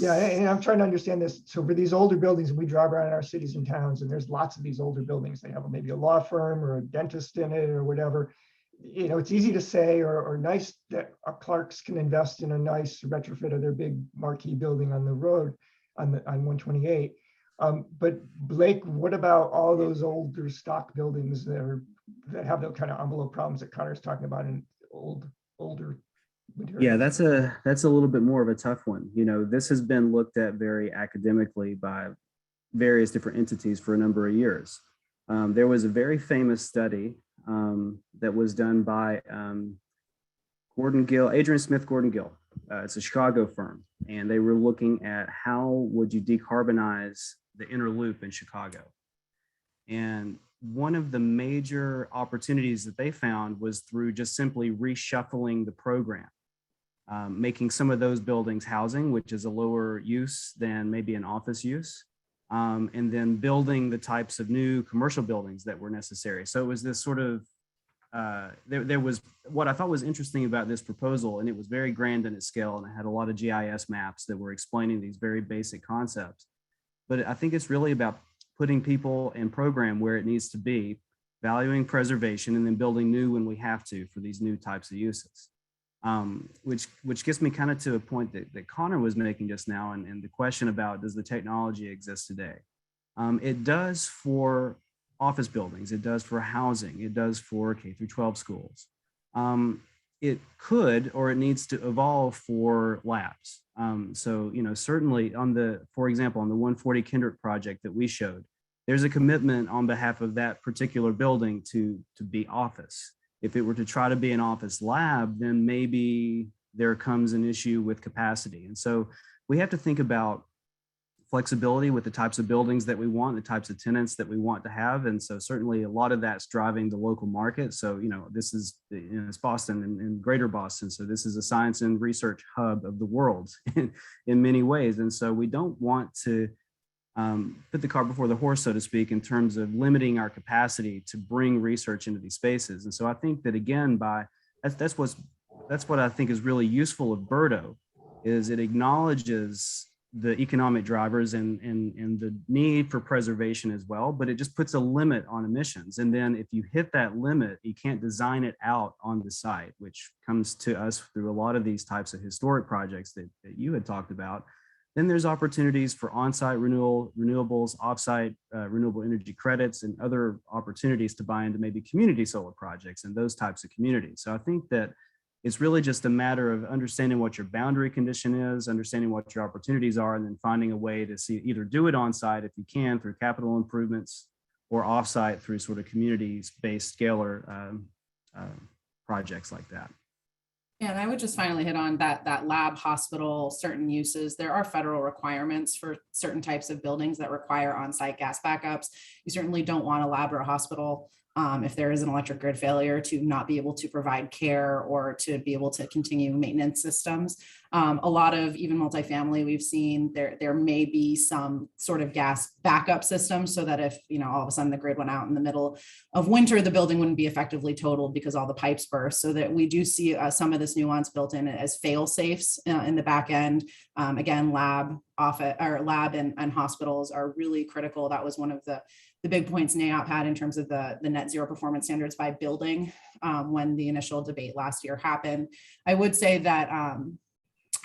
Yeah, and I'm trying to understand this. So for these older buildings, we drive around in our cities and towns, and there's lots of these older buildings. They have maybe a law firm or a dentist in it or whatever. It's easy to say or nice that Clark's can invest in a nice retrofit of their big marquee building on the road on 128. But Blake, what about all those older stock buildings that have the kind of envelope problems that Connor's talking about in older materials? Yeah, that's a little bit more of a tough one. This has been looked at very academically by various different entities for a number of years. There was a very famous study that was done by Adrian Smith Gordon Gill. It's a Chicago firm, and they were looking at how would you decarbonize the inner loop in Chicago. And one of the major opportunities that they found was through just simply reshuffling the program, making some of those buildings housing, which is a lower use than maybe an office use, and then building the types of new commercial buildings that were necessary. So it was this sort of, there was what I thought was interesting about this proposal, and it was very grand in its scale, and it had a lot of GIS maps that were explaining these very basic concepts. But I think it's really about putting people and program where it needs to be, valuing preservation, and then building new when we have to for these new types of uses. Which gets me kind of to a point that Conor was making just now, and the question about, does the technology exist today? It does for office buildings, it does for housing, it does for K-12 schools. It could, or it needs to evolve for labs. So, certainly for example, on the 140 Kendrick project that we showed, there's a commitment on behalf of that particular building to be office. If it were to try to be an office lab, then maybe there comes an issue with capacity. And so we have to think about flexibility with the types of buildings that we want, the types of tenants that we want to have. And so certainly a lot of that's driving the local market. So, this is, it's Boston and greater Boston. So this is a science and research hub of the world in many ways. And so we don't want to put the cart before the horse, so to speak, in terms of limiting our capacity to bring research into these spaces. And so I think that, again, that's what I think is really useful of Birdo, is it acknowledges the economic drivers and the need for preservation as well, but it just puts a limit on emissions. And then if you hit that limit, you can't design it out on the site, which comes to us through a lot of these types of historic projects that you had talked about. Then there's opportunities for on-site renewables, off-site renewable energy credits, and other opportunities to buy into maybe community solar projects and those types of communities. So I think that it's really just a matter of understanding what your boundary condition is, understanding what your opportunities are, and then finding a way to either do it on-site if you can through capital improvements, or off-site through sort of communities-based scalar projects like that. Yeah, and I would just finally hit on that lab, hospital, certain uses. There are federal requirements for certain types of buildings that require on-site gas backups. You certainly don't want a lab or a hospital if there is an electric grid failure, to not be able to provide care or to be able to continue maintenance systems. A lot of even multifamily, we've seen there may be some sort of gas backup system so that if, all of a sudden the grid went out in the middle of winter, the building wouldn't be effectively totaled because all the pipes burst. So that we do see some of this nuance built in as fail safes in the back end. Again, lab and hospitals are really critical. That was one of the big points NAIOP had in terms of the net zero performance standards by building when the initial debate last year happened. I would say that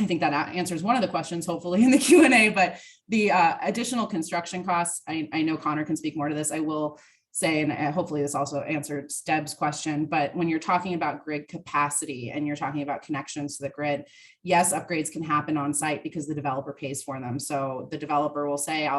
I think that answers one of the questions, hopefully, in the Q&A, but the additional construction costs, I know Conor can speak more to this. I will say, and hopefully this also answered Deb's question, but when you're talking about grid capacity and you're talking about connections to the grid, yes, upgrades can happen on site because the developer pays for them. So the developer will say,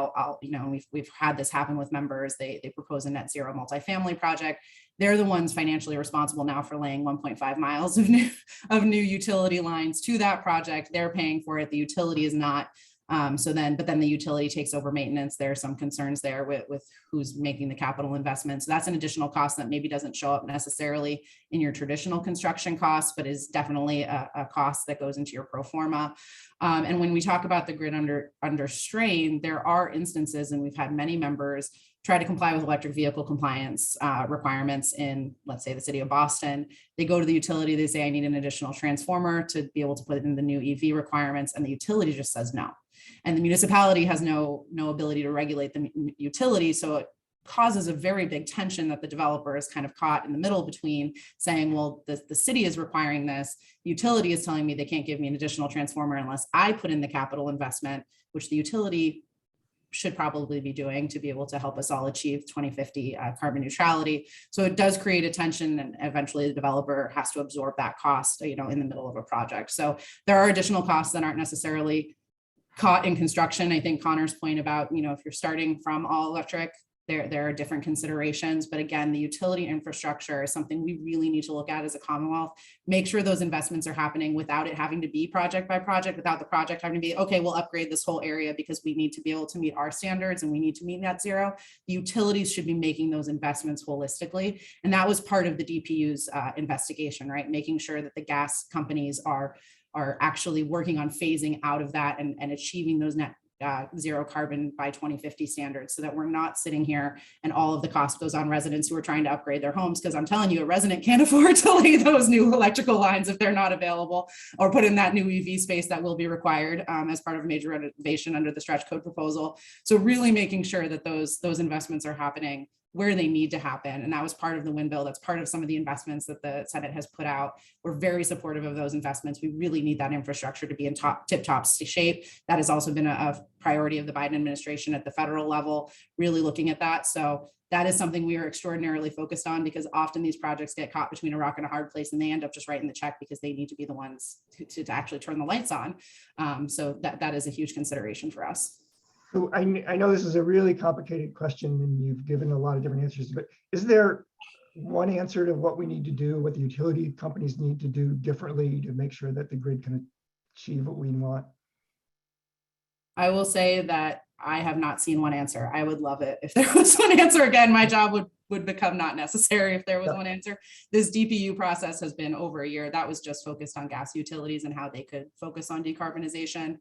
we've had this happen with members. They propose a net zero multifamily project. They're the ones financially responsible now for laying 1.5 miles of new utility lines to that project. They're paying for it. The utility is not. But then the utility takes over maintenance. There are some concerns there with who's making the capital investment. So that's an additional cost that maybe doesn't show up necessarily in your traditional construction costs, but is definitely a cost that goes into your pro forma. And when we talk about the grid under strain, there are instances, and we've had many members try to comply with electric vehicle compliance requirements in, let's say, the city of Boston. They go to the utility, they say, I need an additional transformer to be able to put in the new EV requirements, and the utility just says no. And the municipality has no ability to regulate the utility, so it causes a very big tension that the developer is kind of caught in the middle between saying, well, the city is requiring this, the utility is telling me they can't give me an additional transformer unless I put in the capital investment, which the utility should probably be doing to be able to help us all achieve 2050 carbon neutrality. So it does create a tension, and eventually the developer has to absorb that cost, in the middle of a project. So there are additional costs that aren't necessarily caught in construction. I think Conor's point about, if you're starting from all electric, there are different considerations, but again, the utility infrastructure is something we really need to look at as a Commonwealth. Make sure those investments are happening without it having to be project by project, without the project having to be, okay, we'll upgrade this whole area because we need to be able to meet our standards and we need to meet net zero. The utilities should be making those investments holistically. And that was part of the DPU's investigation, right? Making sure that the gas companies are actually working on phasing out of that and achieving those net zero carbon by 2050 standards, so that we're not sitting here and all of the cost goes on residents who are trying to upgrade their homes. Because I'm telling you, a resident can't afford to lay those new electrical lines if they're not available, or put in that new EV space that will be required as part of major renovation under the stretch code proposal. So really making sure that those investments are happening where they need to happen. And that was part of the wind bill. That's part of some of the investments that the Senate has put out. We're very supportive of those investments. We really need that infrastructure to be in tip-top shape. That has also been a priority of the Biden administration at the federal level, really looking at that. So that is something we are extraordinarily focused on, because often these projects get caught between a rock and a hard place, and they end up just writing the check because they need to be the ones to actually turn the lights on. So that is a huge consideration for us. So I know this is a really complicated question and you've given a lot of different answers, but is there one answer to what we need to do, what the utility companies need to do differently to make sure that the grid can achieve what we want? I will say that I have not seen one answer. I would love it if there was one answer. Again, my job would become not necessary if there was one answer. This DPU process has been over a year. That was just focused on gas utilities and how they could focus on decarbonization.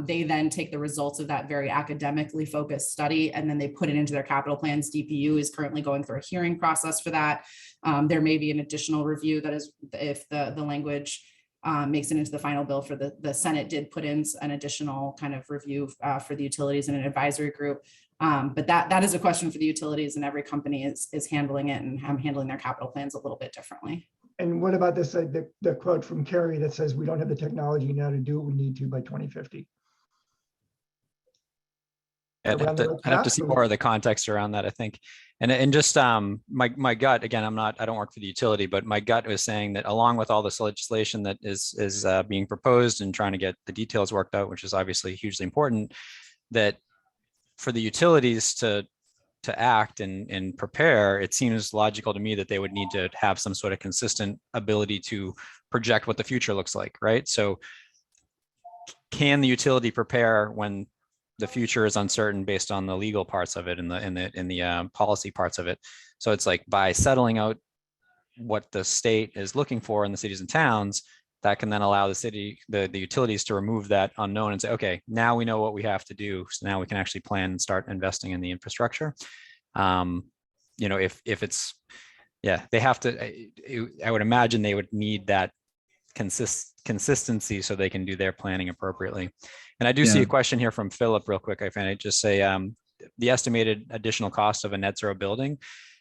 They then take the results of that very academically focused study and then they put it into their capital plans. DPU is currently going through a hearing process for that. There may be an additional review that is, if the language makes it into the final bill. For the Senate did put in an additional kind of review for the utilities and an advisory group. But that is a question for the utilities, and every company is handling it and handling their capital plans a little bit differently. And what about this, the quote from Kerry that says we don't have the technology now to do what we need to by 2050? I'd have to see more of the context around that, I think. And just my gut, again, I don't work for the utility, but my gut was saying that along with all this legislation that is being proposed and trying to get the details worked out, which is obviously hugely important, that for the utilities to act and prepare, it seems logical to me that they would need to have some sort of consistent ability to project what the future looks like, right? So can the utility prepare when the future is uncertain based on the legal parts of it and the policy parts of it. So it's like by settling out what the state is looking for in the cities and towns, that can then allow the city, the utilities to remove that unknown and say, okay, now we know what we have to do. So now we can actually plan and start investing in the infrastructure. You know, if it's, yeah, they have to, I would imagine they would need that consistency so they can do their planning appropriately. And I do see a question here from Philip real quick. I find it just say the estimated additional cost of a net zero building.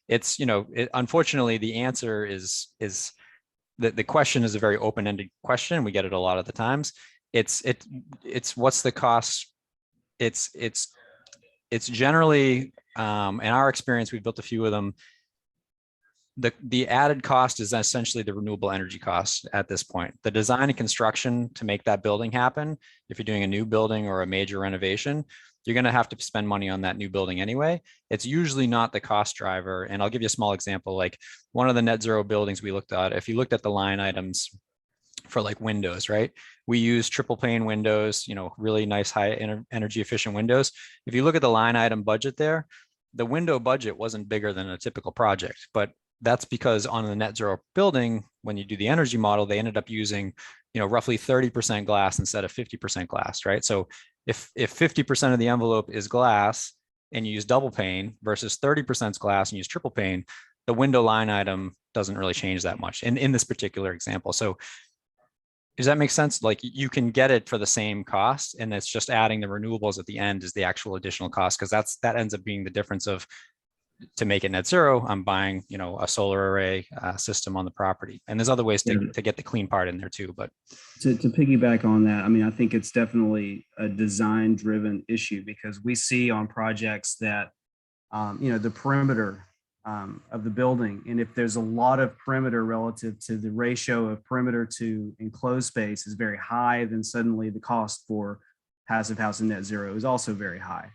It's, you know, unfortunately, the answer is the question is a very open-ended question. We get it a lot of the times. It's what's the cost? It's generally, in our experience, we've built a few of them. The added cost is essentially the renewable energy cost at this point. The design and construction to make that building happen, if you're doing a new building or a major renovation, you're going to have to spend money on that new building anyway. It's usually not the cost driver. And I'll give you a small example. Like one of the net zero buildings we looked at, if you looked at the line items for like windows, right? We use triple pane windows, you know, really nice high energy efficient windows. If you look at the line item budget there, the window budget wasn't bigger than a typical project, but that's because on the net zero building, when you do the energy model, they ended up using, you know, roughly 30% glass instead of 50% glass, right? So if 50% of the envelope is glass and you use double pane versus 30% glass and use triple pane, the window line item doesn't really change that much in this particular example. So does that make sense? Like you can get it for the same cost, and it's just adding the renewables at the end is the actual additional cost, because that ends up being the difference of, to make it net zero, I'm buying, you know, a solar array system on the property. And there's other ways to get the clean part in there too. But to piggyback on that, I mean, I think it's definitely a design driven issue, because we see on projects that, you know, the perimeter of the building, and if there's a lot of perimeter relative to the ratio of perimeter to enclosed space is very high, then suddenly the cost for passive house and net zero is also very high.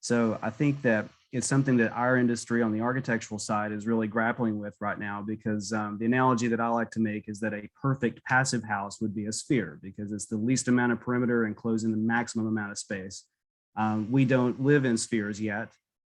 So I think that it's something that our industry on the architectural side is really grappling with right now, because the analogy that I like to make is that a perfect passive house would be a sphere, because it's the least amount of perimeter enclosing the maximum amount of space. We don't live in spheres yet,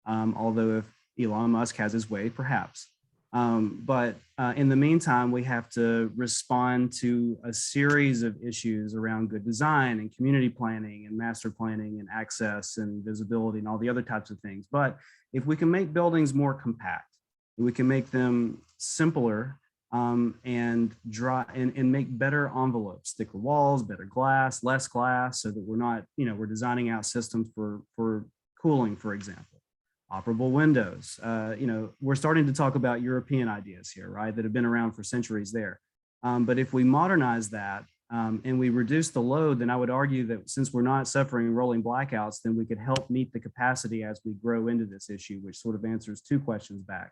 although if Elon Musk has his way, perhaps. But in the meantime, we have to respond to a series of issues around good design and community planning and master planning and access and visibility and all the other types of things. But if we can make buildings more compact, we can make them simpler and make better envelopes, thicker walls, better glass, less glass, so that we're not, you know, we're designing out systems for cooling, for example. Operable windows. You know, we're starting to talk about European ideas here, right, that have been around for centuries there. But if we modernize that and we reduce the load, then I would argue that since we're not suffering rolling blackouts, then we could help meet the capacity as we grow into this issue, which sort of answers two questions back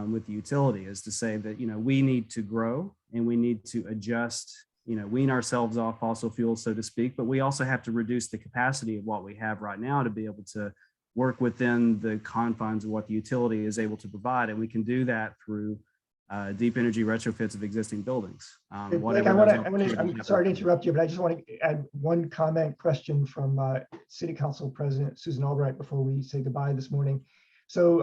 with the utility, is to say that, you know, we need to grow and we need to adjust, you know, wean ourselves off fossil fuels, so to speak, but we also have to reduce the capacity of what we have right now to be able to work within the confines of what the utility is able to provide. And we can do that through deep energy retrofits of existing buildings. I'm sorry to interrupt you, but I just want to add one comment question from City Council President Susan Albright before we say goodbye this morning. So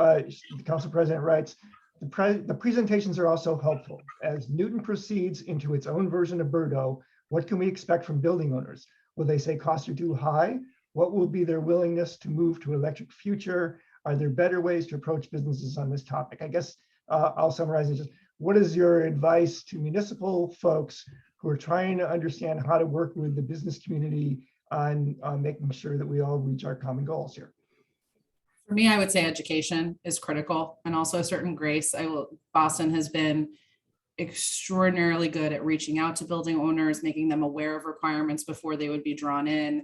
the Council President writes, the presentations are also helpful. As Newton proceeds into its own version of Birdo, what can we expect from building owners? Will they say costs are too high? What will be their willingness to move to electric future? Are there better ways to approach businesses on this topic? I guess I'll summarize it. Just what is your advice to municipal folks who are trying to understand how to work with the business community on making sure that we all reach our common goals here? For me, I would say education is critical, and also a certain grace. Boston has been extraordinarily good at reaching out to building owners, making them aware of requirements before they would be drawn in,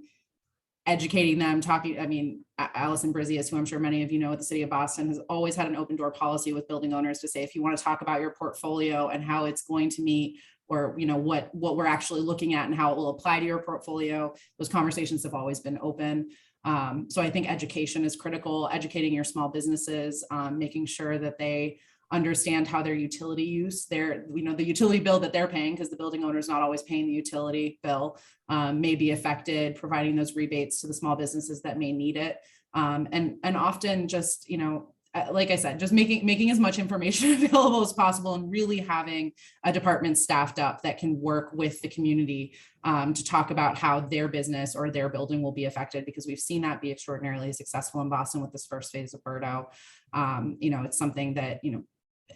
educating them, talking. I mean, Allison Brizius, who I'm sure many of you know at the City of Boston, has always had an open door policy with building owners to say, if you want to talk about your portfolio and how it's going to meet, or, you know, what we're actually looking at and how it will apply to your portfolio, those conversations have always been open. So I think education is critical, educating your small businesses, making sure that they understand how their utility use, the utility bill that they're paying, because the building owner is not always paying the utility bill, may be affected, providing those rebates to the small businesses that may need it. And often just, like I said, just making as much information available as possible, and really having a department staffed up that can work with the community to talk about how their business or their building will be affected, because we've seen that be extraordinarily successful in Boston with this first phase of Birdo. It's something that,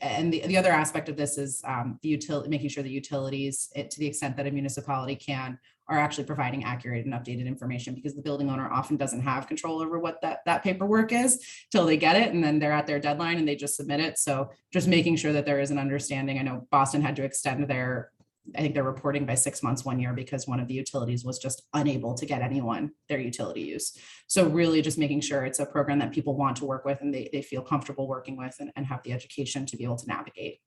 and the other aspect of this is making sure the utilities, to the extent that a municipality can, are actually providing accurate and updated information, because the building owner often doesn't have control over what that paperwork is till they get it, and then they're at their deadline and they just submit it. So just making sure that there is an understanding. I know Boston had to extend their reporting by 6 months one year because one of the utilities was just unable to get anyone their utility use. So really just making sure it's a program that people want to work with and they feel comfortable working with, and have the education to be able to navigate.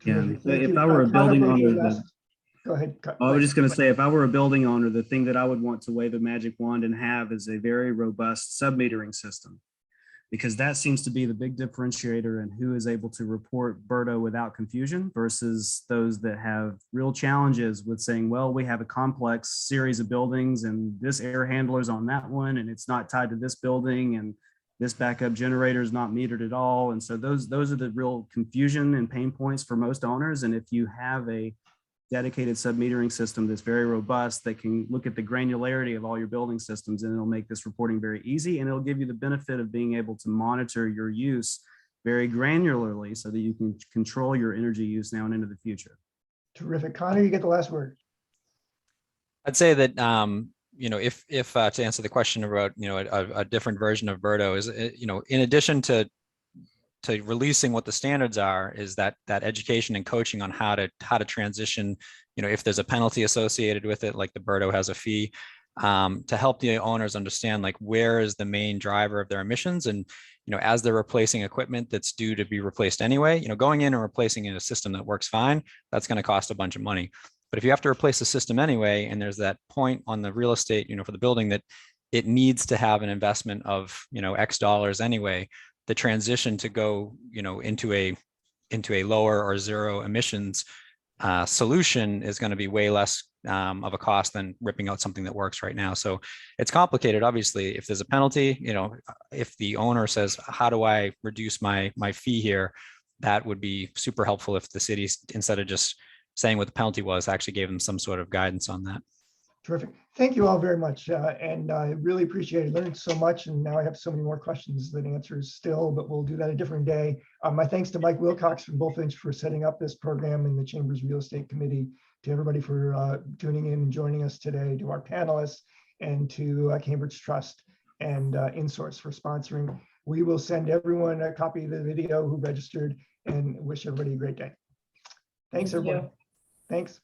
Yeah, Terrific. so Thank if you. I were a Conor, building maybe owner, last- Go ahead. I was just going to say, if I were a building owner, the thing that I would want to wave a magic wand and have is a very robust sub-metering system, because that seems to be the big differentiator in who is able to report Birdo without confusion versus those that have real challenges with saying, well, we have a complex series of buildings and this air handler is on that one and it's not tied to this building and this backup generator is not metered at all. And so those are the real confusion and pain points for most owners. And if you have a dedicated sub-metering system that's very robust, that can look at the granularity of all your building systems, and it'll make this reporting very easy, and it'll give you the benefit of being able to monitor your use very granularly so that you can control your energy use now and into the future. Terrific. Conor, you get the last word. I'd say that if to answer the question about a different version of Birdo is in addition to releasing what the standards are, is that education and coaching on how to transition, if there's a penalty associated with it, like the Birdo has a fee, to help the owners understand like where is the main driver of their emissions. And as they're replacing equipment that's due to be replaced anyway, going in and replacing in a system that works fine, that's going to cost a bunch of money. But if you have to replace the system anyway, and there's that point on the real estate, for the building that it needs to have an investment of X dollars anyway, the transition to go into a lower or zero emissions solution is going to be way less of a cost than ripping out something that works right now. So it's complicated. Obviously, if there's a penalty, if the owner says, how do I reduce my fee here, that would be super helpful if the city, instead of just saying what the penalty was, actually gave them some sort of guidance on that. Terrific. Thank you all very much. And I really appreciate it. Learned so much. And now I have so many more questions than answers still, but we'll do that a different day. My thanks to Mike Wilcox from Both Inch for setting up this program, and the Chamber's Real Estate Committee, to everybody for tuning in and joining us today, to our panelists, and to Cambridge Trust and InSource for sponsoring. We will send everyone a copy of the video who registered, and wish everybody a great day. Thanks, everyone. Thanks.